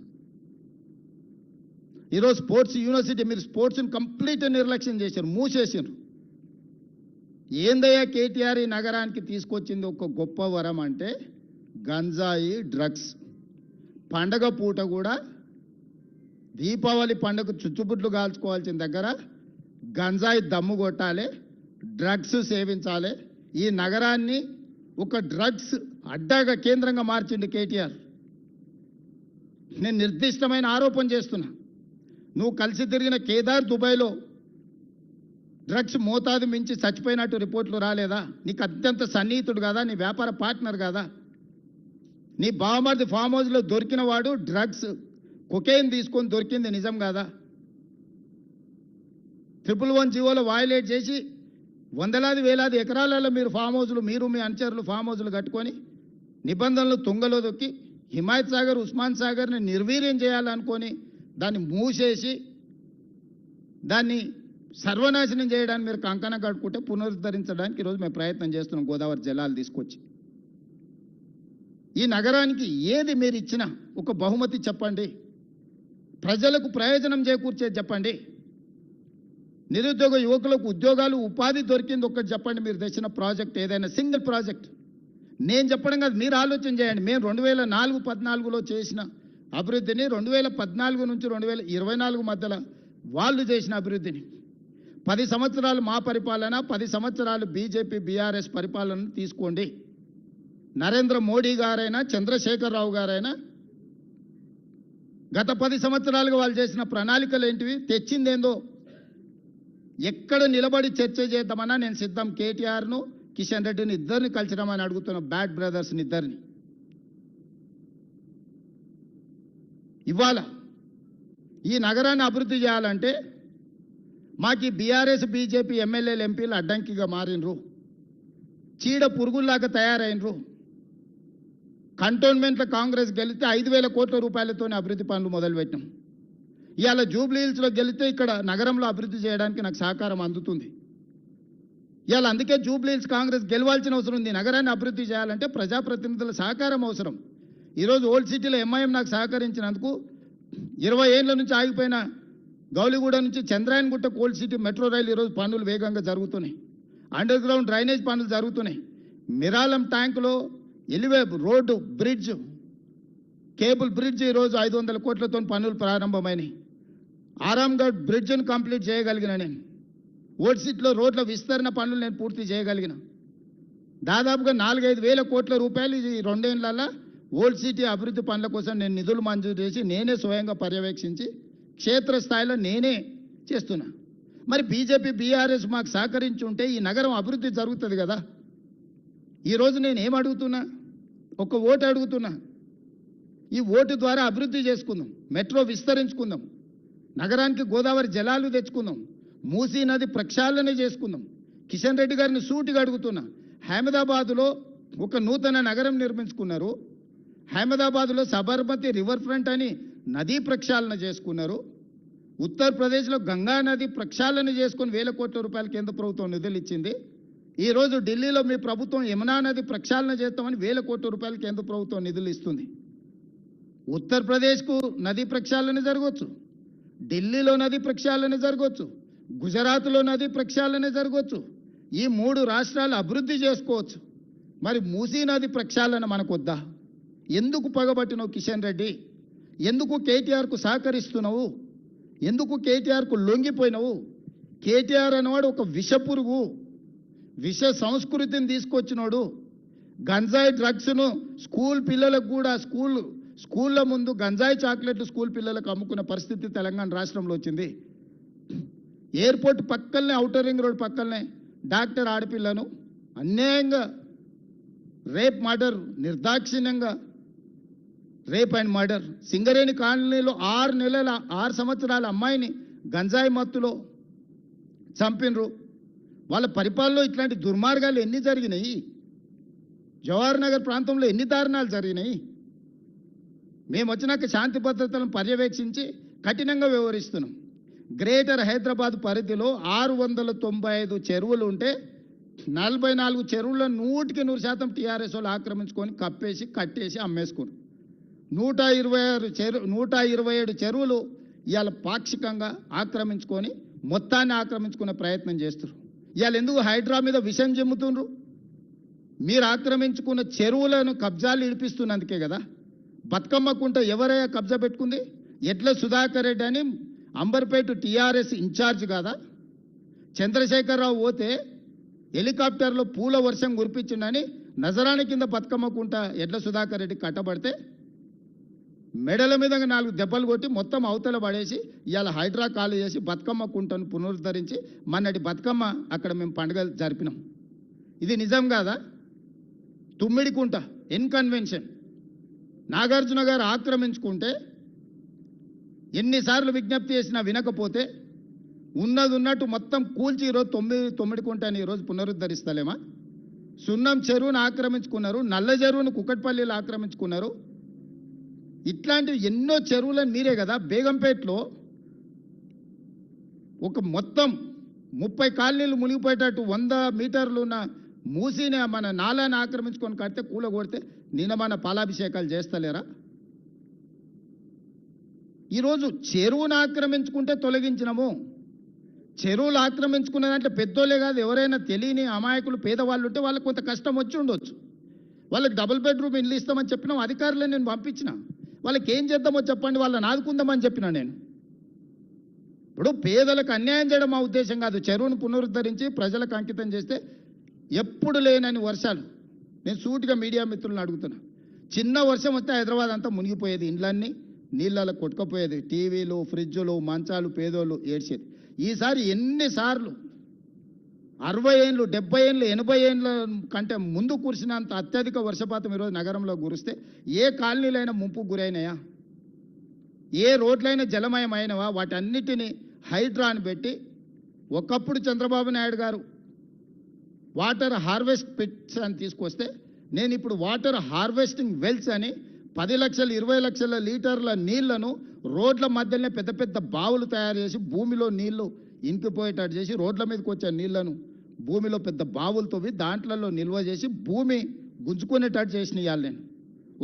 ఈరోజు స్పోర్ట్స్ యూనివర్సిటీ, మీరు స్పోర్ట్స్ని కంప్లీట్ నిర్లక్ష్యం చేశారు, మూసేసారు. ఏందయ్యా కేటీఆర్ ఈ నగరానికి తీసుకొచ్చింది ఒక గొప్ప వరం అంటే గంజాయి, డ్రగ్స్. పండగ పూట కూడా దీపావళి పండుగ చుచ్చుబుడ్లు కాల్చుకోవాల్సిన దగ్గర గంజాయి దమ్ము కొట్టాలి, డ్రగ్స్ సేవించాలి. ఈ నగరాన్ని ఒక డ్రగ్స్ అడ్డాగా కేంద్రంగా మార్చింది కేటీఆర్. నేను నిర్దిష్టమైన ఆరోపణ చేస్తున్నా. నువ్వు కలిసి తిరిగిన కేదార్ దుబాయ్లో డ్రగ్స్ మోతాదు మించి చచ్చిపోయినట్టు రిపోర్ట్లు రాలేదా? నీకు అత్యంత సన్నిహితుడు కదా, నీ వ్యాపార పార్ట్నర్ కదా. నీ బావమరిది ఫామ్ హౌస్లో దొరికిన వాడు డ్రగ్స్ కొకైన్ తీసుకొని దొరికింది నిజం కాదా? 111 జీవోలో వయలేట్ చేసి వందలాది వేలాది ఎకరాలలో మీరు ఫామ్ హౌస్లు, మీరు మీ అనుచరులు ఫామ్ హౌస్లు కట్టుకొని నిబంధనలు తుంగలో దొక్కి హిమాయత్ సాగర్, ఉస్మాన్ సాగర్ని నిర్వీర్యం చేయాలనుకొని దాన్ని మూసేసి దాన్ని సర్వనాశనం చేయడానికి మీరు కంకణం కట్టుకుంటే పునరుద్ధరించడానికి ఈరోజు మేము ప్రయత్నం చేస్తున్నాం. గోదావరి జలాలు తీసుకొచ్చి ఈ నగరానికి ఏది మీరు ఇచ్చినా ఒక బహుమతి చెప్పండి, ప్రజలకు ప్రయోజనం చేకూర్చేది చెప్పండి, నిరుద్యోగ యువకులకు ఉద్యోగాలు, ఉపాధి దొరికింది ఒక్కటి చెప్పండి. మీరు తెచ్చిన ప్రాజెక్ట్ ఏదైనా సింగిల్ ప్రాజెక్ట్ నేను చెప్పడం కాదు, మీరు ఆలోచన చేయండి. మేము 2014-15లో చేసిన అభివృద్ధిని 2014 నుంచి 2024 మధ్యలో వాళ్ళు చేసిన అభివృద్ధిని, 10 సంవత్సరాలు మా పరిపాలన, 10 సంవత్సరాలు బీజేపీ బీఆర్ఎస్ పరిపాలన తీసుకోండి. నరేంద్ర మోడీ గారైనా, చంద్రశేఖరరావు గారైనా గత 10 సంవత్సరాలుగా వాళ్ళు చేసిన ప్రణాళికలు ఏంటివి, తెచ్చిందేందో ఎక్కడ నిలబడి చర్చ చేద్దామన్నా నేను సిద్ధం. కేటీఆర్, కిషన్ రెడ్డిని ఇద్దరిని కలిసిరమని అడుగుతున్న, బ్యాడ్ బ్రదర్స్ని ఇద్దరిని. ఇవాళ ఈ నగరాన్ని అభివృద్ధి చేయాలంటే మాకు బీఆర్ఎస్ బీజేపీ ఎమ్మెల్యేలు ఎంపీలు అడ్డంకిగా మారినరు, చీడ పురుగుల్లాగా తయారైనరు. కంటోన్మెంట్లో కాంగ్రెస్ గెలిస్తే 5,000 కోట్ల రూపాయలతో అభివృద్ధి పనులు మొదలుపెట్టాం. ఇవాళ జూబ్లీ హిల్స్లో గెలిస్తే ఇక్కడ నగరంలో అభివృద్ధి చేయడానికి నాకు సహకారం అందుతుంది. ఇవాళ అందుకే జూబ్లీ హిల్స్ కాంగ్రెస్ గెలవాల్సిన అవసరం ఉంది. నగరాన్ని అభివృద్ధి చేయాలంటే ప్రజాప్రతినిధుల సహకారం అవసరం. ఈరోజు ఓల్డ్ సిటీలో ఎంఐఎం నాకు సహకరించినందుకు 20 ఏళ్ల నుంచి ఆగిపోయిన గౌలిగూడ నుంచి చంద్రాయన్గుట్ట ఓల్డ్ సిటీ మెట్రో రైలు ఈరోజు పనులు వేగంగా జరుగుతున్నాయి. అండర్ గ్రౌండ్ డ్రైనేజ్ పనులు జరుగుతున్నాయి. మిరాలం ట్యాంకులో elevated road bridge, cable bridge ఈరోజు 500 కోట్లతో పనులు ప్రారంభమైనాయి. ఆరాంగఢ్ బ్రిడ్జ్ను కంప్లీట్ చేయగలిగిన నేను. ఓల్డ్ సిటీలో రోడ్ల విస్తరణ పనులు నేను పూర్తి చేయగలిగిన. దాదాపుగా 4-5 వేల కోట్ల రూపాయలు ఈ 2 ఏళ్లలో ఓల్డ్ సిటీ అభివృద్ధి పనుల కోసం నేను నిధులు మంజూరు చేసి నేనే స్వయంగా పర్యవేక్షించి క్షేత్రస్థాయిలో నేనే చేస్తున్నా. మరి బీజేపీ బీఆర్ఎస్ మాకు సహకరించి ఉంటే ఈ నగరం అభివృద్ధి జరుగుతుంది కదా. ఈరోజు నేను ఏం అడుగుతున్నా, ఒక ఓటు అడుగుతున్నా. ఈ ఓటు ద్వారా అభివృద్ధి చేసుకుందాం, మెట్రో విస్తరించుకుందాం, నగరానికి గోదావరి జలాలు తెచ్చుకుందాం, మూసీ నది ప్రక్షాళన చేసుకుందాం. కిషన్ రెడ్డి గారిని సూటిగా అడుగుతున్నా. అహ్మదాబాదులో ఒక నూతన నగరం నిర్మించుకున్నారు. అహ్మదాబాద్లో సబర్మతి రివర్ ఫ్రంట్ అని నదీ ప్రక్షాళన చేసుకున్నారు. ఉత్తరప్రదేశ్లో గంగా నది ప్రక్షాళన చేసుకుని 1,000 కోట్ల రూపాయలు కేంద్ర ప్రభుత్వం నిధులు ఇచ్చింది. ఈరోజు ఢిల్లీలో మీ ప్రభుత్వం యమునా నది ప్రక్షాళన చేస్తామని 1,000 కోట్ల రూపాయలు కేంద్ర ప్రభుత్వం నిధులు ఇస్తుంది. ఉత్తరప్రదేశ్కు నదీ ప్రక్షాళన జరగవచ్చు, ఢిల్లీలో నది ప్రక్షాళన జరగవచ్చు, గుజరాత్లో నది ప్రక్షాళన జరగవచ్చు. ఈ 3 రాష్ట్రాలు అభివృద్ధి చేసుకోవచ్చు. మరి మూసీ నది ప్రక్షాళన మనకొద్దా? ఎందుకు పగబట్టినావు కిషన్ రెడ్డి? ఎందుకు కేటీఆర్కు సహకరిస్తున్నావు? ఎందుకు కేటీఆర్కు లొంగిపోయినావు? కేటీఆర్ అనేవాడు ఒక విషపురుగు, విష సంస్కృతిని తీసుకొచ్చినోడు. గంజాయి డ్రగ్స్ను స్కూల్ పిల్లలకు కూడా స్కూళ్ళ ముందు గంజాయి చాక్లెట్లు స్కూల్ పిల్లలకు అమ్ముకున్న పరిస్థితి తెలంగాణ రాష్ట్రంలో వచ్చింది. ఎయిర్పోర్ట్ పక్కనే, ఔటర్ రింగ్ రోడ్ పక్కనే డాక్టర్ ఆడపిల్లను అన్యాయంగా రేప్ మర్డర్, నిర్దాక్షిణ్యంగా రేప్ అండ్ మర్డర్. సింగరేణి కాలనీలో 6 సంవత్సరాల అమ్మాయిని గంజాయి మత్తులో చంపినరు. వాళ్ళ పరిపాలనలో ఇట్లాంటి దుర్మార్గాలు ఎన్ని జరిగినాయి? జవహర్ నగర్ ప్రాంతంలో ఎన్ని దారుణాలు జరిగినాయి? మేము వచ్చినాక శాంతి భద్రతలను పర్యవేక్షించి కఠినంగా వ్యవహరిస్తున్నాం. గ్రేటర్ హైదరాబాద్ పరిధిలో 695 చెరువులు ఉంటే 44 చెరువుల 100% టీఆర్ఎస్ వాళ్ళు ఆక్రమించుకొని కప్పేసి కట్టేసి అమ్మేసుకున్నారు. 127 చెరువులు ఇవాళ పాక్షికంగా ఆక్రమించుకొని మొత్తాన్ని ఆక్రమించుకునే ప్రయత్నం చేస్తున్నారు. ఇవాళ ఎందుకు హైడ్రా మీద విషం చెమ్ముతుండ్రు? మీరు ఆక్రమించుకున్న చెరువులను కబ్జాలు ఇడిపిస్తున్నందుకే కదా. బతుకమ్మ కుంట ఎవరయ్యా కబ్జా పెట్టుకుంది? ఎడ్ల సుధాకర్ రెడ్డి అని అంబర్పేట టీఆర్ఎస్ ఇన్ఛార్జ్ కాదా? చంద్రశేఖరరావు పోతే హెలికాప్టర్లో పూల వర్షం కురిపించిందని నజరాని కింద బతుకమ్మ కుంట ఎడ్ల సుధాకర్ రెడ్డి కట్టబడితే మెడల మీద 4 దెబ్బలు కొట్టి మొత్తం అవతల పడేసి ఇవాళ హైడ్రా ఖాళీ చేసి బతుకమ్మ కుంటను పునరుద్ధరించి మొన్నటి బతుకమ్మ అక్కడ మేము పండుగ జరిపినాం. ఇది నిజం కాదా? తుమ్మిడి కుంట ఇన్కన్వెన్షన్ నాగార్జున గారు ఆక్రమించుకుంటే ఎన్నిసార్లు విజ్ఞప్తి చేసినా వినకపోతే ఉన్నది ఉన్నట్టు మొత్తం కూల్చి ఈరోజు తొమ్మిడి కుంటని ఈరోజు పునరుద్ధరిస్తలేమా? సున్నం చెరువును ఆక్రమించుకున్నారు, నల్ల చెరువును కుక్కట్పల్లిలో ఆక్రమించుకున్నారు. ఇట్లాంటివి ఎన్నో చెరువులను మీరే కదా. బేగంపేటలో ఒక మొత్తం 30 కాలనీలు మునిగిపోయేటట్టు 100 మీటర్లు ఉన్న మూసిని మన నాలాన్ని ఆక్రమించుకొని కడితే కూలగొడితే నిన్న మన పాలాభిషేకాలు చేస్తలేరా? ఈరోజు చెరువును ఆక్రమించుకుంటే తొలగించినము. చెరువులు ఆక్రమించుకున్న దాంట్లో పెద్దోళ్ళే కాదు, ఎవరైనా తెలియని అమాయకులు పేదవాళ్ళు ఉంటే వాళ్ళకి కొంత కష్టం వచ్చి ఉండొచ్చు. వాళ్ళకి డబుల్ బెడ్రూమ్ ఇల్లు ఇస్తామని చెప్పినాం, అధికారులను నేను పంపించిన. వాళ్ళకి ఏం చేద్దామో చెప్పండి, వాళ్ళని ఆదుకుందామని చెప్పినా నేను. ఇప్పుడు పేదలకు అన్యాయం చేయడం మా ఉద్దేశం కాదు. చెరువును పునరుద్ధరించి ప్రజలకు అంకితం చేస్తే ఎప్పుడు లేనని వర్షాలు. నేను సూటిగా మీడియా మిత్రులను అడుగుతున్నా. చిన్న వర్షం వస్తే హైదరాబాద్ అంతా మునిగిపోయేది, ఇండ్లన్నీ నీళ్ళలో కొట్టుకుపోయేది, టీవీలు ఫ్రిడ్జులు మంచాలు పేదోళ్ళు ఏడ్చేది. ఈసారి ఎన్నిసార్లు 60 ఏళ్ళు 70 ఏళ్ళు 80 ఏళ్ళ కంటే ముందు కురిసినంత అత్యధిక వర్షపాతం ఈరోజు నగరంలో కురిస్తే ఏ కాలనీలైనా ముంపుకు గురైనాయా? ఏ రోడ్లైనా జలమయమైనవా వాటన్నిటిని హైడ్రాని పెట్టి ఒకప్పుడు చంద్రబాబు నాయుడు గారు వాటర్ హార్వెస్ట్ పిట్స్ అని తీసుకొస్తే నేను ఇప్పుడు వాటర్ హార్వెస్టింగ్ వెల్స్ అని 10 లక్షలు 20 లక్షల లీటర్ల నీళ్లను రోడ్ల మధ్యలోనే పెద్ద పెద్ద బావులు తయారు చేసి భూమిలో నీళ్లు ఇంకిపోయేటట్టు చేసి రోడ్ల మీదకి వచ్చే నీళ్లను భూమిలో పెద్ద బావులు తవ్వి దాంట్లలో నిల్వ చేసి భూమి గుంజుకునేటట్టు చేసిన ఇవాళ నేను.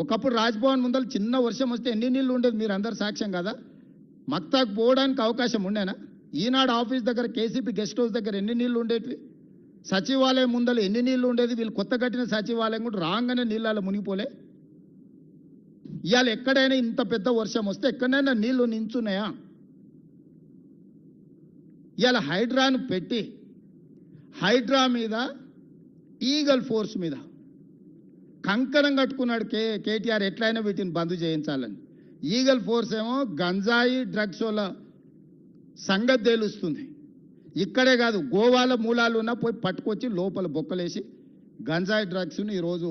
ఒకప్పుడు రాజ్భవన్ ముందర చిన్న వర్షం వస్తే ఎన్ని నీళ్లు ఉండేది మీరు అందరు సాక్ష్యం కదా. మక్తాకు పోవడానికి అవకాశం ఉండేనా? ఈనాడు ఆఫీస్ దగ్గర కేసీపీ గెస్ట్ హౌస్ దగ్గర ఎన్ని నీళ్లు ఉండేటివి? సచివాలయం ముందర ఎన్ని నీళ్లు ఉండేది? వీళ్ళు కొత్త కట్టిన సచివాలయం కూడా రాగానే నీళ్ళలో మునిగిపోలే. ఇవాళ ఎక్కడైనా ఇంత పెద్ద వర్షం వస్తే ఎక్కడైనా నీళ్లు నించున్నాయా? ఇవాళ హైడ్రాను పెట్టి హైడ్రా మీద ఈగల్ ఫోర్స్ మీద కంకణం కట్టుకున్నాడు కేటీఆర్ ఎట్లయినా వీటిని బంద్ చేయించాలని. ఈగల్ ఫోర్స్ ఏమో గంజాయి డ్రగ్స్ వల్ల సంగతి తేలుస్తుంది. ఇక్కడే కాదు గోవాల మూలాలు ఉన్నా పోయి పట్టుకొచ్చి లోపల బొక్కలేసి గంజాయి డ్రగ్స్ని ఈరోజు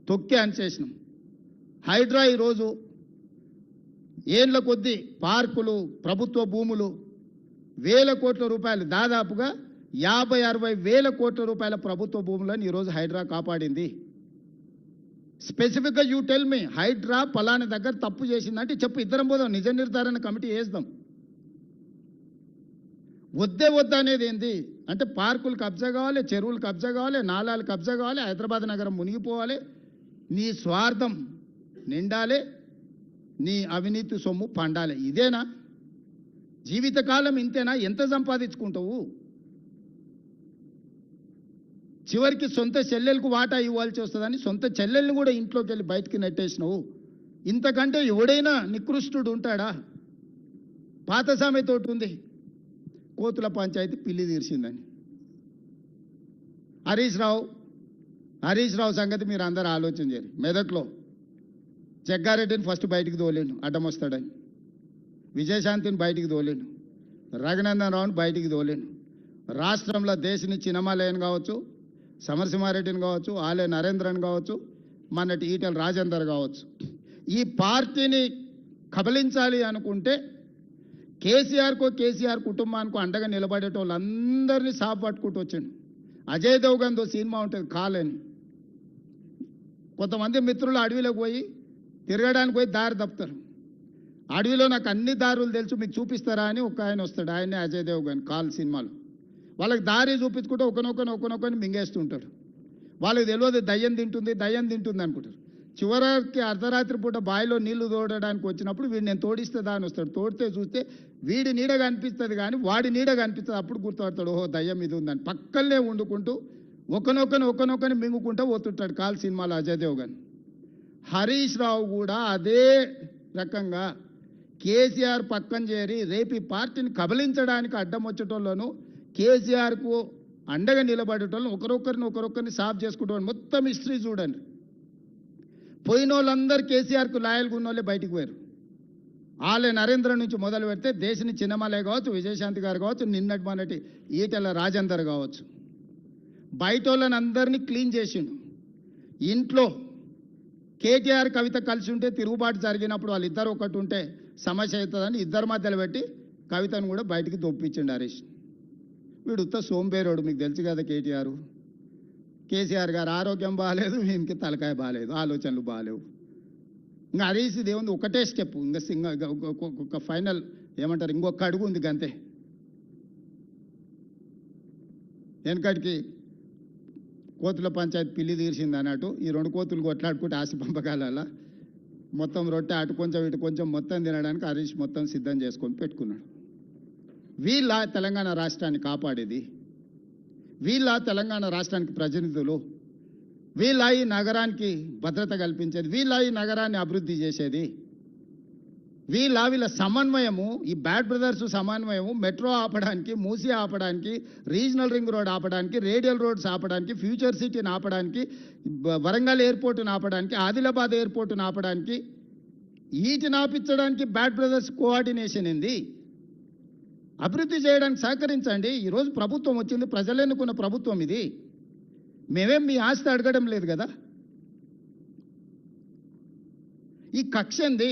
తొక్కి అనిచేసినాం. హైడ్రా ఈరోజు ఏండ్ల కొద్దీ పార్కులు ప్రభుత్వ భూములు వేల కోట్ల రూపాయలు దాదాపుగా 50-60 వేల కోట్ల రూపాయల ప్రభుత్వ భూములను ఈరోజు హైడ్రా కాపాడింది. స్పెసిఫిక్గా యూ టెల్ మీ హైడ్రా పలాని దగ్గర తప్పు చేసిందంటే చెప్పు, ఇద్దరం పోదాం నిజ నిర్ధారణ కమిటీ వేద్దాం. వద్ద అనేది ఏంది అంటే పార్కులు కబ్జా కావాలి, చెరువులు కబ్జా కావాలి, నాలాలు కబ్జా కావాలి, హైదరాబాద్ నగరం మునిగిపోవాలి, నీ స్వార్థం నిండాలి, నీ అవినీతి సొమ్ము పండాలి. ఇదేనా జీవితకాలం? ఇంతేనా? ఎంత సంపాదించుకుంటావు? చివరికి సొంత చెల్లెలకు వాటా ఇవ్వాల్సి వస్తుందని సొంత చెల్లెల్ని కూడా ఇంట్లోకి వెళ్ళి బయటికి నెట్టేసినావు. ఇంతకంటే ఎవడైనా నికృష్టుడు ఉంటాడా? పాత సామెతోటి ఉంది, కోతుల పంచాయతీ పిల్లి తీర్చిందని. హరీష్ రావు సంగతి మీరు అందరూ ఆలోచన చేయాలి. మెదక్లో జగ్గారెడ్డిని ఫస్ట్ బయటికి తోలేను అడ్డం వస్తాడని, విజయశాంతిని బయటికి తోలేను, రఘునందన్ రావుని బయటికి తోలేను. రాష్ట్రంలో దేశని చిన్నమాలయని కావచ్చు, సమరసింహారెడ్డిని కావచ్చు, ఆలయ నరేంద్రన్ కావచ్చు, మనటి ఈటెల రాజేందర్ కావచ్చు, ఈ పార్టీని కబలించాలి అనుకుంటే కేసీఆర్ కుటుంబానికి అండగా నిలబడేటోళ్ళందరినీ సాపు పట్టుకుంటూ వచ్చాడు. అజయ్ దేవగన్తో సినిమా ఉంటుంది కాలని. కొంతమంది మిత్రులు అడవిలోకి పోయి తిరగడానికి పోయి దారి తప్పుతారు. అడవిలో నాకు అన్ని దారులు తెలుసు మీకు చూపిస్తారా అని ఒక ఆయన వస్తాడు, ఆయనే అజయ్ దేవగన్ కాల్ సినిమాలో. వాళ్ళకి దారి చూపించుకుంటూ ఒకనొకని మింగేస్తుంటాడు. వాళ్ళకి తెలియదు దయ్యం తింటుంది అనుకుంటారు. చివరికి అర్ధరాత్రి పూట బావిలో నీళ్లు తోడడానికి వచ్చినప్పుడు వీడు నేను తోడిస్తుందా అని వస్తాడు. తోడితే చూస్తే వీడి నీడగా అనిపిస్తుంది కానీ వాడి నీడగా అనిపిస్తుంది. అప్పుడు గుర్తుపడతాడు, ఓహో దయ్యం ఇది ఉందని. పక్కనే వండుకుంటూ ఒకనొకని మింగుకుంటూ పోతుంటాడు కాల్ సినిమాలో అజయ్ దేవగన్. హరీష్ రావు కూడా అదే రకంగా కేసీఆర్ పక్కన చేరి రేపు ఈ పార్టీని కబలించడానికి అడ్డం వచ్చేటోళ్ళను కేసీఆర్కు అండగా నిలబడేటోళ్ళను ఒకరొకరిని సాఫ్ చేసుకుంటాం. మొత్తం హిస్టరీ చూడండి. పోయిన వాళ్ళందరూ కేసీఆర్కు లాయల్గా ఉన్న వాళ్ళే బయటికి పోయారు. ఆలయ నరేంద్ర నుంచి మొదలు పెడితే దేశని చిన్నమలే కావచ్చు, విజయశాంతి గారు కావచ్చు, నిన్నటి మనటి ఈటెల రాజేందర్ కావచ్చు, బయట వాళ్ళని అందరినీ క్లీన్ చేసిండు. ఇంట్లో కేటీఆర్ కవిత కలిసి ఉంటే తిరుగుబాటు జరిగినప్పుడు వాళ్ళిద్దరు ఒకటి ఉంటే సమస్య అవుతుందని ఇద్దరి మధ్యలో పెట్టి కవితను కూడా బయటికి దొప్పించిండు హరీష్. వీడు ఉత్త సోంబేరోడు, మీకు తెలుసు కదా. కేసీఆర్ గారు ఆరోగ్యం బాగాలేదు, వీనికి తలకాయ బాగాలేదు, ఆలోచనలు బాగాలేవు. ఇంకా హరీష్ దేవుంది ఒకటే స్టెప్, ఇంకా ఒక ఫైనల్ ఏమంటారు ఇంకొక అడుగు ఉంది గంతే. వెనకటికి కోతుల పంచాయతీ పిల్లి తీర్చింది అన్నట్టు ఈ 2 కోతులు కొట్లాడుకుంటే ఆశ పంపకాల మొత్తం రొట్టె అటు కొంచెం ఇటు కొంచెం మొత్తం తినడానికి హరీష్ మొత్తం సిద్ధం చేసుకొని పెట్టుకున్నాడు. వీళ్ళ తెలంగాణ రాష్ట్రాన్ని కాపాడేది, వీళ్ళ తెలంగాణ రాష్ట్రానికి ప్రతినిధులు, వీళ్ళ ఈ నగరానికి భద్రత కల్పించేది, వీళ్ళ ఈ నగరాన్ని అభివృద్ధి చేసేది, వీళ్ళ సమన్వయము, ఈ బ్యాడ్ బ్రదర్స్ సమన్వయము మెట్రో ఆపడానికి, మూసీ ఆపడానికి, రీజనల్ రింగ్ రోడ్ ఆపడానికి, రేడియల్ రోడ్స్ ఆపడానికి, ఫ్యూచర్ సిటీని ఆపడానికి, వరంగల్ ఎయిర్పోర్టును ఆపడానికి, ఆదిలాబాద్ ఎయిర్పోర్టును ఆపడానికి, వీటిని ఆపించడానికి బ్యాడ్ బ్రదర్స్ కోఆర్డినేషన్ ఏంది? అభివృద్ధి చేయడానికి సహకరించండి. ఈరోజు ప్రభుత్వం వచ్చింది, ప్రజలు ఎన్నుకున్న ప్రభుత్వం ఇది. మేమేం మీ ఆస్తి అడగడం లేదు కదా. ఈ కక్ష ఏంది?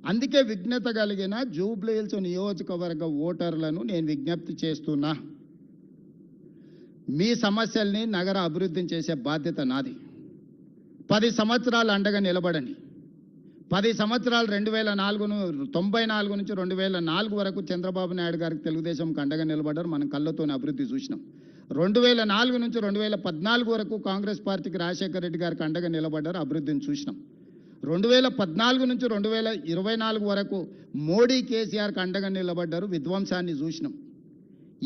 అందుకే విజ్ఞత కలిగిన జూబ్లీహిల్స్ నియోజకవర్గ ఓటర్లను నేను విజ్ఞప్తి చేస్తున్నా. మీ సమస్యల్ని నగర అభివృద్ధిని చేసే బాధ్యత నాది. 10 సంవత్సరాలు అండగా నిలబడని. 10 సంవత్సరాలు 94 నుంచి 2004 వరకు చంద్రబాబు నాయుడు గారికి తెలుగుదేశంకి అండగా నిలబడ్డారు. మనం కళ్ళతోనే అభివృద్ధి చూసినాం. 2004 నుంచి 2014 వరకు కాంగ్రెస్ పార్టీకి రాజశేఖర రెడ్డి గారికి అండగా నిలబడ్డారు, అభివృద్ధిని చూసినాం. 2014 నుంచి 2024 వరకు మోడీ కేసీఆర్కి అండగా నిలబడ్డారు, విధ్వంసాన్ని చూసినాం.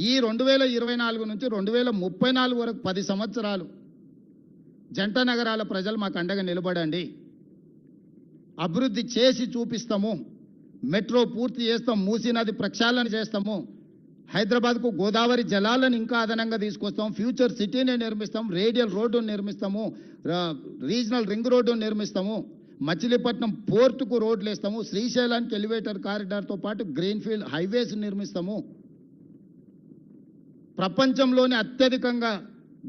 ఈ 2024 నుంచి 2034 వరకు 10 సంవత్సరాలు జంట నగరాల ప్రజలు మాకు అండగా నిలబడండి, అభివృద్ధి చేసి చూపిస్తాము, మెట్రో పూర్తి చేస్తాం, మూసీ నది ప్రక్షాళన చేస్తాము, హైదరాబాద్కు గోదావరి జలాలను ఇంకా అదనంగా తీసుకొస్తాం, ఫ్యూచర్ సిటీని నిర్మిస్తాం, రేడియల్ రోడ్డును నిర్మిస్తాము, రీజనల్ రింగ్ రోడ్డును నిర్మిస్తాము, మచిలీపట్నం పోర్టుకు రోడ్లు వేస్తాము, శ్రీశైలానికి ఎలివేటర్ కారిడార్తో పాటు గ్రీన్ఫీల్డ్ హైవేస్ నిర్మిస్తాము. ప్రపంచంలోనే అత్యధికంగా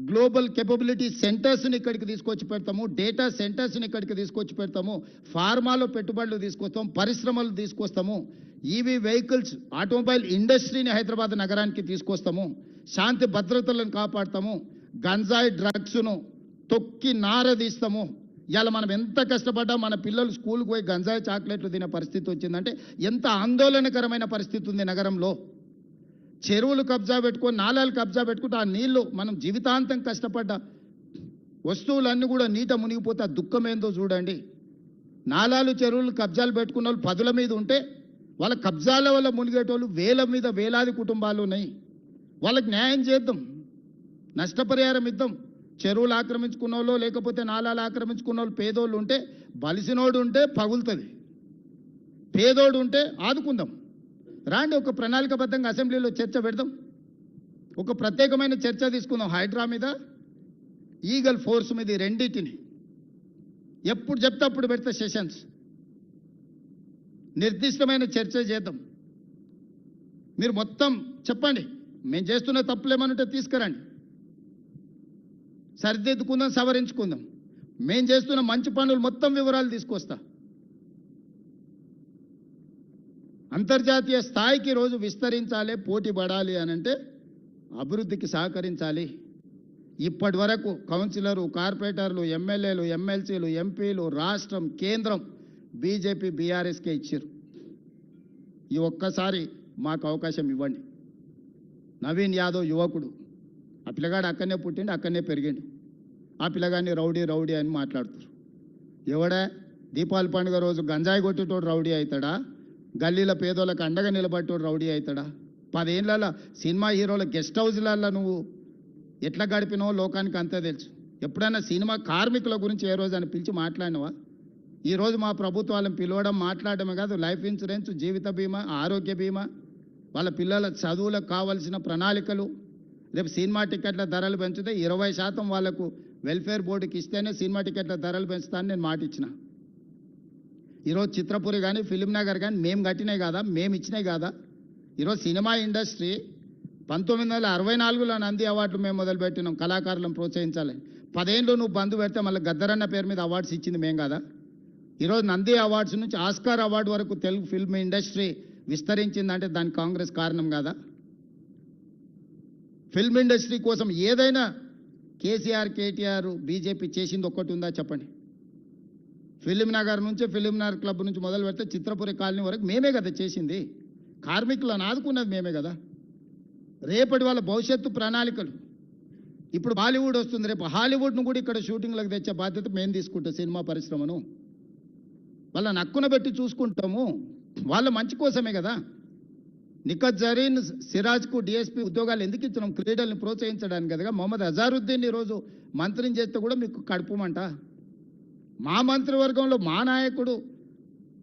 గ్లోబల్ కేపబిలిటీ సెంటర్స్ని ఇక్కడికి తీసుకొచ్చి పెడతాము, డేటా సెంటర్స్ని ఇక్కడికి తీసుకొచ్చి పెడతాము, ఫార్మాలో పెట్టుబడులు తీసుకొస్తాం, పరిశ్రమలు తీసుకొస్తాము, ఈవీ వెహికల్స్ ఆటోమొబైల్ ఇండస్ట్రీని హైదరాబాద్ నగరానికి తీసుకొస్తాము, శాంతి భద్రతలను కాపాడతాము, గంజాయి డ్రగ్స్ను తొక్కి నారదీస్తాము. ఇవాళ మనం ఎంత కష్టపడ్డా మన పిల్లలు స్కూల్కి పోయి గంజాయి చాక్లెట్లు తినే పరిస్థితి వచ్చిందంటే ఎంత ఆందోళనకరమైన పరిస్థితి ఉంది నగరంలో. చెరువులు కబ్జా పెట్టుకొని, నాలాలు కబ్జా పెట్టుకుంటే ఆ నీళ్లు మనం జీవితాంతం కష్టపడ్డ వస్తువులన్నీ కూడా నీట మునిగిపోతే ఆ దుఃఖం ఏందో చూడండి. నాలాలు చెరువులు కబ్జాలు పెట్టుకున్న వాళ్ళు 10ల మీద ఉంటే వాళ్ళ కబ్జాల వల్ల మునిగేటోళ్ళు వేలాది కుటుంబాలు ఉన్నాయి. వాళ్ళకి న్యాయం చేద్దాం, నష్టపరిహారం ఇద్దాం. చెరువులు ఆక్రమించుకున్న వాళ్ళు లేకపోతే నాలాలు ఆక్రమించుకున్న వాళ్ళు పేదోళ్ళు ఉంటే, బలిసినోడు ఉంటే పగులుతుంది, పేదోడు ఉంటే ఆదుకుందాం. రాండి, ఒక ప్రణాళికబద్ధంగా అసెంబ్లీలో చర్చ పెడదాం, ఒక ప్రత్యేకమైన చర్చ తీసుకుందాం. హైడ్రా మీద, ఈగల్ ఫోర్స్ మీద, ఈ రెండింటిని ఎప్పుడు చెప్తే అప్పుడు పెడితే సెషన్స్ నిర్దిష్టమైన చర్చ చేద్దాం. మీరు మొత్తం చెప్పండి, మేము చేస్తున్న తప్పులు ఏమనుంటే తీసుకురండి, సరిదిద్దుకుందాం, సవరించుకుందాం. మేము చేస్తున్న మంచి పనులు మొత్తం వివరాలు తీసుకొస్తా. అంతర్జాతీయ స్థాయికి రోజు విస్తరించాలి, పోటీ పడాలి అనంటే అభివృద్ధికి సహకరించాలి. ఇప్పటి వరకు కౌన్సిలరు, కార్పొరేటర్లు, ఎమ్మెల్యేలు, ఎమ్మెల్సీలు, ఎంపీలు, రాష్ట్రం, కేంద్రం బీజేపీ బీఆర్ఎస్కే ఇచ్చారు. ఈ ఒక్కసారి మాకు అవకాశం ఇవ్వండి. నవీన్ యాదవ్ యువకుడు, ఆ పిల్లగాడు అక్కడనే పుట్టిండు, అక్కడనే పెరిగిండు. ఆ పిల్లగాడిని రౌడీ అని మాట్లాడుతారు. ఎవడా దీపావళి పండుగ రోజు గంజాయి కొట్టేటోడు రౌడీ అవుతాడా? గల్లీల పేదోళ్ళకి అండగా నిలబట్టోడు రౌడీ అవుతాడా? 10 ఏళ్ళ సినిమా హీరోల గెస్ట్ హౌస్లలో నువ్వు ఎట్లా గడిపినో లోకానికి అంతే తెలుసు. ఎప్పుడైనా సినిమా కార్మికుల గురించి ఏ రోజు అని పిలిచి మాట్లాడినవా? ఈరోజు మా ప్రభుత్వాలను పిలవడం, మాట్లాడడమే కాదు, లైఫ్ ఇన్సూరెన్స్, జీవిత బీమా, ఆరోగ్య బీమా, వాళ్ళ పిల్లల చదువులకు కావాల్సిన ప్రణాళికలు. రేపు సినిమా టికెట్ల ధరలు పెంచితే 20% వాళ్లకు వెల్ఫేర్ బోర్డుకి ఇస్తేనే సినిమా టికెట్ల ధరలు పెంచుతానని నేను మాట ఇచ్చిన. ఈరోజు చిత్రపురి కానీ, ఫిలిం నగర్ కానీ మేము కట్టినాయి కాదా, మేము ఇచ్చినాయి కాదా? ఈరోజు సినిమా ఇండస్ట్రీ 1964లో నంది అవార్డులు మేము మొదలుపెట్టినాం, కళాకారులను ప్రోత్సహించాలి. 10 ఏళ్ళు నువ్వు బంధు పెడితే మళ్ళీ గద్దరన్న పేరు మీద అవార్డ్స్ ఇచ్చింది మేము కాదా? ఈరోజు నంది అవార్డ్స్ నుంచి ఆస్కార్ అవార్డు వరకు తెలుగు ఫిల్మ్ ఇండస్ట్రీ విస్తరించిందంటే దానికి కాంగ్రెస్ కారణం కాదా? ఫిల్మ్ ఇండస్ట్రీ కోసం ఏదైనా కేసీఆర్, కేటీఆర్, బీజేపీ చేసింది ఒక్కటి ఉందా చెప్పండి? ఫిలిం నగర్ నుంచి, ఫిలిం నగర్ క్లబ్ నుంచి మొదలు పెడితే చిత్రపురి కాలనీ వరకు మేమే కదా చేసింది. కార్మికులను ఆదుకున్నది మేమే కదా. రేపటి వాళ్ళ భవిష్యత్తు ప్రణాళికలు. ఇప్పుడు బాలీవుడ్ వస్తుంది, రేపు హాలీవుడ్ను కూడా ఇక్కడ షూటింగ్లకు తెచ్చే బాధ్యత మేము తీసుకుంటాం. సినిమా పరిశ్రమను వాళ్ళని హక్కున పెట్టి చూసుకుంటాము, వాళ్ళ మంచి కోసమే కదా. నిఖత్ జరీన్, సిరాజ్కు డిఎస్పీ ఉద్యోగాలు ఎందుకు ఇచ్చినాం? క్రీడల్ని ప్రోత్సహించడానికి కదా. మొహమ్మద్ అజారుద్దీన్ ఈరోజు మంత్రిని చేస్తే కూడా మీకు కడుపుమంట. మా మంత్రివర్గంలో మా నాయకుడు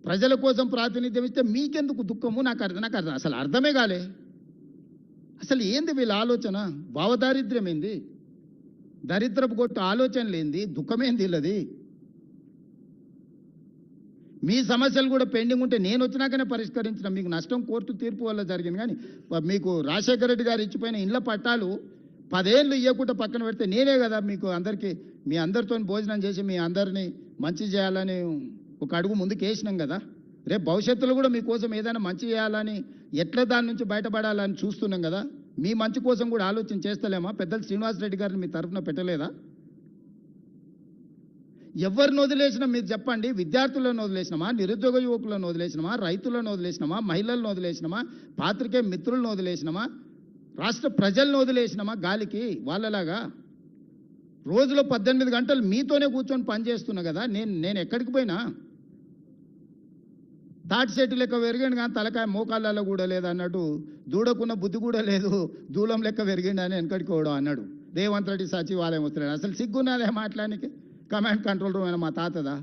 ప్రజల కోసం ప్రాతినిధ్యం ఇస్తే మీకెందుకు దుఃఖము? నాకు అసలు అర్థమే కాలే. అసలు ఏంది వీళ్ళ ఆలోచన? భావదారిద్ర్యం ఏంది? దరిద్రపు కొట్టు ఆలోచనలు ఏంది? దుఃఖమేంది వీళ్ళది? మీ సమస్యలు కూడా పెండింగ్ ఉంటే నేను వచ్చినాకనే పరిష్కరించిన. మీకు నష్టం కోర్టు తీర్పు వల్ల జరిగింది. కానీ మీకు రాజశేఖర రెడ్డి గారు ఇచ్చిపోయిన ఇండ్ల పట్టాలు 10 ఏళ్ళు ఇవ్వకుండా పక్కన పెడితే నేనే కదా మీకు అందరికీ, మీ అందరితో భోజనం చేసి మీ అందరినీ మంచి చేయాలని ఒక అడుగు ముందుకు వేసినాం కదా. రేపు భవిష్యత్తులో కూడా మీకోసం ఏదైనా మంచి చేయాలని ఎట్లా దాని నుంచి బయటపడాలని చూస్తున్నాం కదా. మీ మంచి కోసం కూడా ఆలోచన చేస్తలేమా? పెద్దలు శ్రీనివాసరెడ్డి గారిని మీ తరఫున పెట్టలేదా? ఎవరిని వదిలేసినా మీరు చెప్పండి. విద్యార్థులను వదిలేసినామా, నిరుద్యోగ యువకులను వదిలేసినామా, రైతులను వదిలేసినామా, మహిళలను వదిలేసినామా, పాత్రికేయ మిత్రులను వదిలేసినామా, రాష్ట్ర ప్రజలను వదిలేసినామా గాలికి వాళ్ళలాగా? రోజులో 18 గంటలు మీతోనే కూర్చొని పనిచేస్తున్నా కదా. నేను ఎక్కడికి పోయినా తాటి చెట్టు లెక్క పెరిగిండు కానీ తలకాయ మోకాళ్ళలో కూడా లేదు అన్నట్టు, దూడకున్న బుద్ధి కూడా లేదు, దూలం లెక్క పెరిగిండు అని వెనకడికి పోవడం అన్నాడు. రేవంత్ రెడ్డి సచివాలయం వస్తున్నాడు. అసలు సిగ్గున్నదే మాట్లాడానికి? కమాండ్ కంట్రోల్ రూమ్ అయినా మా తాతదా?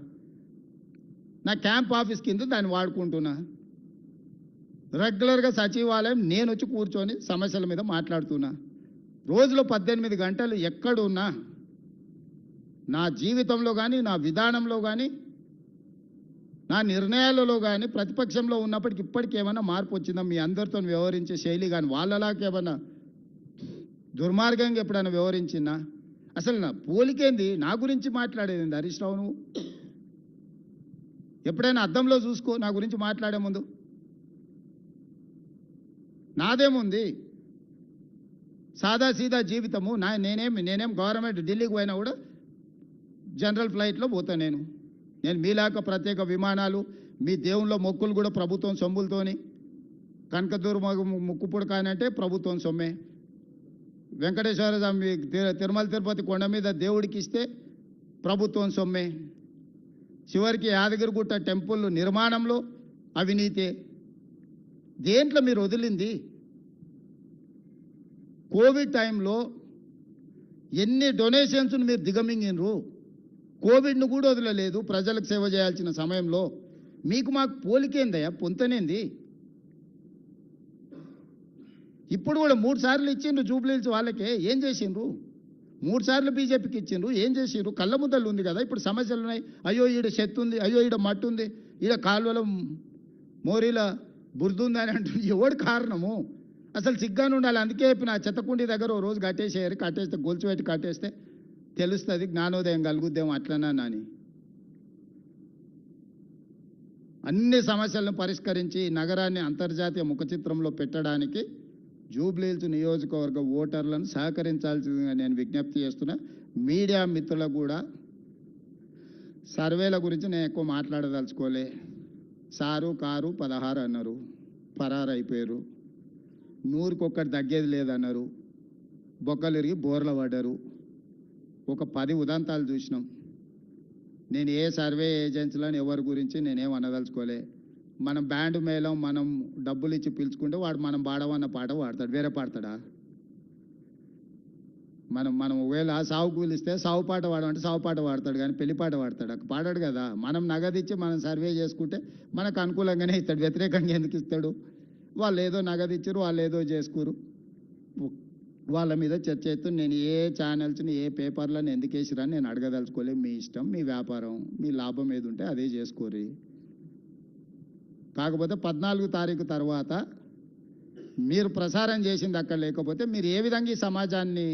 నా క్యాంప్ ఆఫీస్ కింద దాన్ని వాడుకుంటున్నా. రెగ్యులర్గా సచివాలయం నేను వచ్చి కూర్చొని సమస్యల మీద మాట్లాడుతున్నా. రోజులో 18 గంటలు ఎక్కడున్నా నా జీవితంలో కానీ, నా విధానంలో కానీ, నా నిర్ణయాలలో కానీ ప్రతిపక్షంలో ఉన్నప్పటికి ఇప్పటికి ఏమైనా మార్పు వచ్చిందా? మీ అందరితో వ్యవహరించే శైలి కానీ వాళ్ళలాగా ఏమన్నా దుర్మార్గంగా ఎప్పుడైనా వ్యవహరించిందా? అసలు నా పోలికేంది? నా గురించి మాట్లాడేది హరీష్ రావు? నువ్వు ఎప్పుడైనా అద్దంలో చూసుకో నా గురించి మాట్లాడే ముందు. నాదేముంది? సాదా సీదా జీవితము. నేనేం గవర్నమెంట్ ఢిల్లీకి పోయినా కూడా జనరల్ ఫ్లైట్లో పోతా. నేను మీలాక ప్రత్యేక విమానాలు, మీ దేవుళ్ళ మొక్కులు కూడా ప్రభుత్వం సొమ్ములతోని. కనకదూరు ముక్కుపుడు కానంటే ప్రభుత్వం సొమ్మే. వెంకటేశ్వర స్వామి తిరుమల తిరుపతి కొండ మీద దేవుడికి ఇస్తే ప్రభుత్వం సొమ్మే. చివరికి యాదగిరిగుట్ట టెంపుల్ నిర్మాణంలో అవినీతే. దేంట్లో మీరు వదిలింది? కోవిడ్ టైంలో ఎన్ని డొనేషన్స్ మీరు దిగమింగినరు. కోవిడ్ను కూడా వదలలేదు ప్రజలకు సేవ చేయాల్సిన సమయంలో. మీకు మాకు పోలికేందయ్యా? పొంతనేంది? ఇప్పుడు కూడా 3 సార్లు ఇచ్చిండ్రు జూబ్లీహిల్స్ వాళ్ళకే. ఏం చేసిండ్రు? 3 సార్లు బీజేపీకి ఇచ్చిండ్రు. ఏం చేసిండ్రు? కళ్ళ ముద్దలు ఉంది కదా. ఇప్పుడు సమస్యలు ఉన్నాయి. అయ్యో ఈడ చెత్త ఉంది, అయ్యో ఈడ మట్టి ఉంది, ఈడ కాలువల మోరీల బురద ఉంది అని అంటుంది. ఎవడు కారణము? అసలు సిగ్గాను ఉండాలి. అందుకే చెప్పిన చెత్తకుండి దగ్గర ఓ రోజు కట్టేసేయారు. కట్టేస్తే గొలుసు పెట్టి కట్టేస్తే తెలుస్తుంది, జ్ఞానోదయం కలుగుద్దేమో అట్లనా అని. అన్ని సమస్యలను పరిష్కరించి నగరాన్ని అంతర్జాతీయ ముఖచిత్రంలో పెట్టడానికి జూబ్లీహిల్స్ నియోజకవర్గ ఓటర్లను సహకరించాల్సిందిగా నేను విజ్ఞప్తి చేస్తున్నా. మీడియా మిత్రులకు కూడా సర్వేల గురించి నేను ఎక్కువ మాట్లాడదలుచుకోలే. సారు కారు 16 అన్నారు, పరారు అయిపోయారు. 100కి తగ్గేది లేదన్నారు, బొక్కలిరిగి బోర్ల పడ్డారు. ఒక 10 ఉదంతాలు చూసినాం. నేను ఏ సర్వే ఏజెన్సీలను ఎవరి గురించి నేనేం అనదలుచుకోలే. మనం బ్యాండ్ మేళం మనం డబ్బులు ఇచ్చి పిలుచుకుంటే వాడు మనం పాడవన్న పాట పాడతాడు, వేరే పాడతాడా? మనం ఒకవేళ సావుకు పిలిస్తే సావు పాట పాడమంటే సావు పాట పాడతాడు, కానీ పెళ్లి పాట పాడతాడు పాడాడు కదా. మనం నగదిచ్చి మనం సర్వే చేసుకుంటే మనకు అనుకూలంగానే ఇస్తాడు, వ్యతిరేకంగా ఎందుకు ఇస్తాడు? వాళ్ళు ఏదో నగదిచ్చారు, వాళ్ళు ఏదో చేసుకురు, వాళ్ళ మీద చర్చ అవుతుంది. నేను ఏ ఛానల్స్ని ఏ పేపర్లను ఎందుకు వేసిరని నేను అడగదలుచుకోలే. మీ ఇష్టం, మీ వ్యాపారం, మీ లాభం ఏది ఉంటే అదే చేసుకోరి. కాకపోతే 14 తారీఖు తర్వాత మీరు ప్రసారం చేసింది అక్కడ లేకపోతే మీరు ఏ విధంగా ఈ సమాజాన్ని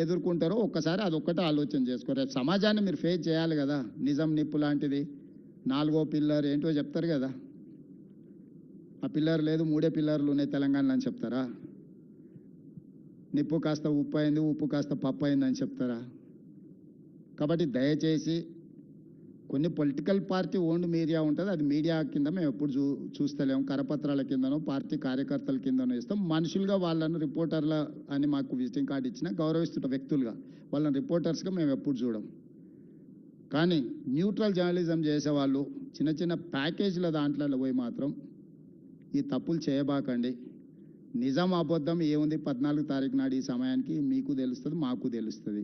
ఎదుర్కొంటారో ఒక్కసారి అదొక్కటే ఆలోచన చేసుకోరు. సమాజాన్ని మీరు ఫేస్ చేయాలి కదా. నిజం నిప్పు లాంటిది 4వ పిల్లర్ ఏంటో చెప్తారు కదా. ఆ పిల్లర్ లేదు, 3 పిల్లర్లు ఉన్నాయి తెలంగాణలో అని చెప్తారా? నిప్పు కాస్త ఉప్పు అయింది, ఉప్పు కాస్త పప్పు అయిందని చెప్తారా? కాబట్టి దయచేసి కొన్ని పొలిటికల్ పార్టీ ఓన్డ్ మీడియా ఉంటుంది, అది మీడియా కింద మేము ఎప్పుడు చూస్తలేము. కరపత్రాల కిందనో పార్టీ కార్యకర్తల కిందనో ఇస్తాం. మనుషులుగా వాళ్ళను రిపోర్టర్ల అని మాకు విజిటింగ్ కార్డు ఇచ్చినా గౌరవిస్తున్న వ్యక్తులుగా వాళ్ళని రిపోర్టర్స్గా మేము ఎప్పుడు చూడం. కానీ న్యూట్రల్ జర్నలిజం చేసేవాళ్ళు చిన్న చిన్న ప్యాకేజీల దాంట్లో పోయి మాత్రం ఈ తప్పులు చేయబాకండి. నిజం అబద్ధం ఏముంది 14 తారీఖు నాడు ఈ సమయానికి మీకు తెలుస్తుంది, మాకు తెలుస్తుంది.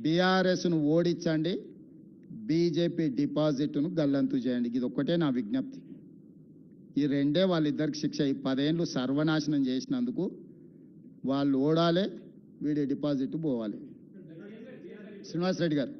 బీఆర్ఎస్ను ఓడించండి, బీజేపీ డిపాజిట్ను గల్లంతు చేయండి. ఇది ఒక్కటే నా విజ్ఞప్తి. ఈ రెండే వాళ్ళిద్దరికి శిక్ష. ఈ 10 ఏళ్ళు సర్వనాశనం చేసినందుకు వాళ్ళు ఓడాలి, వీడి డిపాజిట్ పోవాలి. శ్రీనివాసరెడ్డి గారు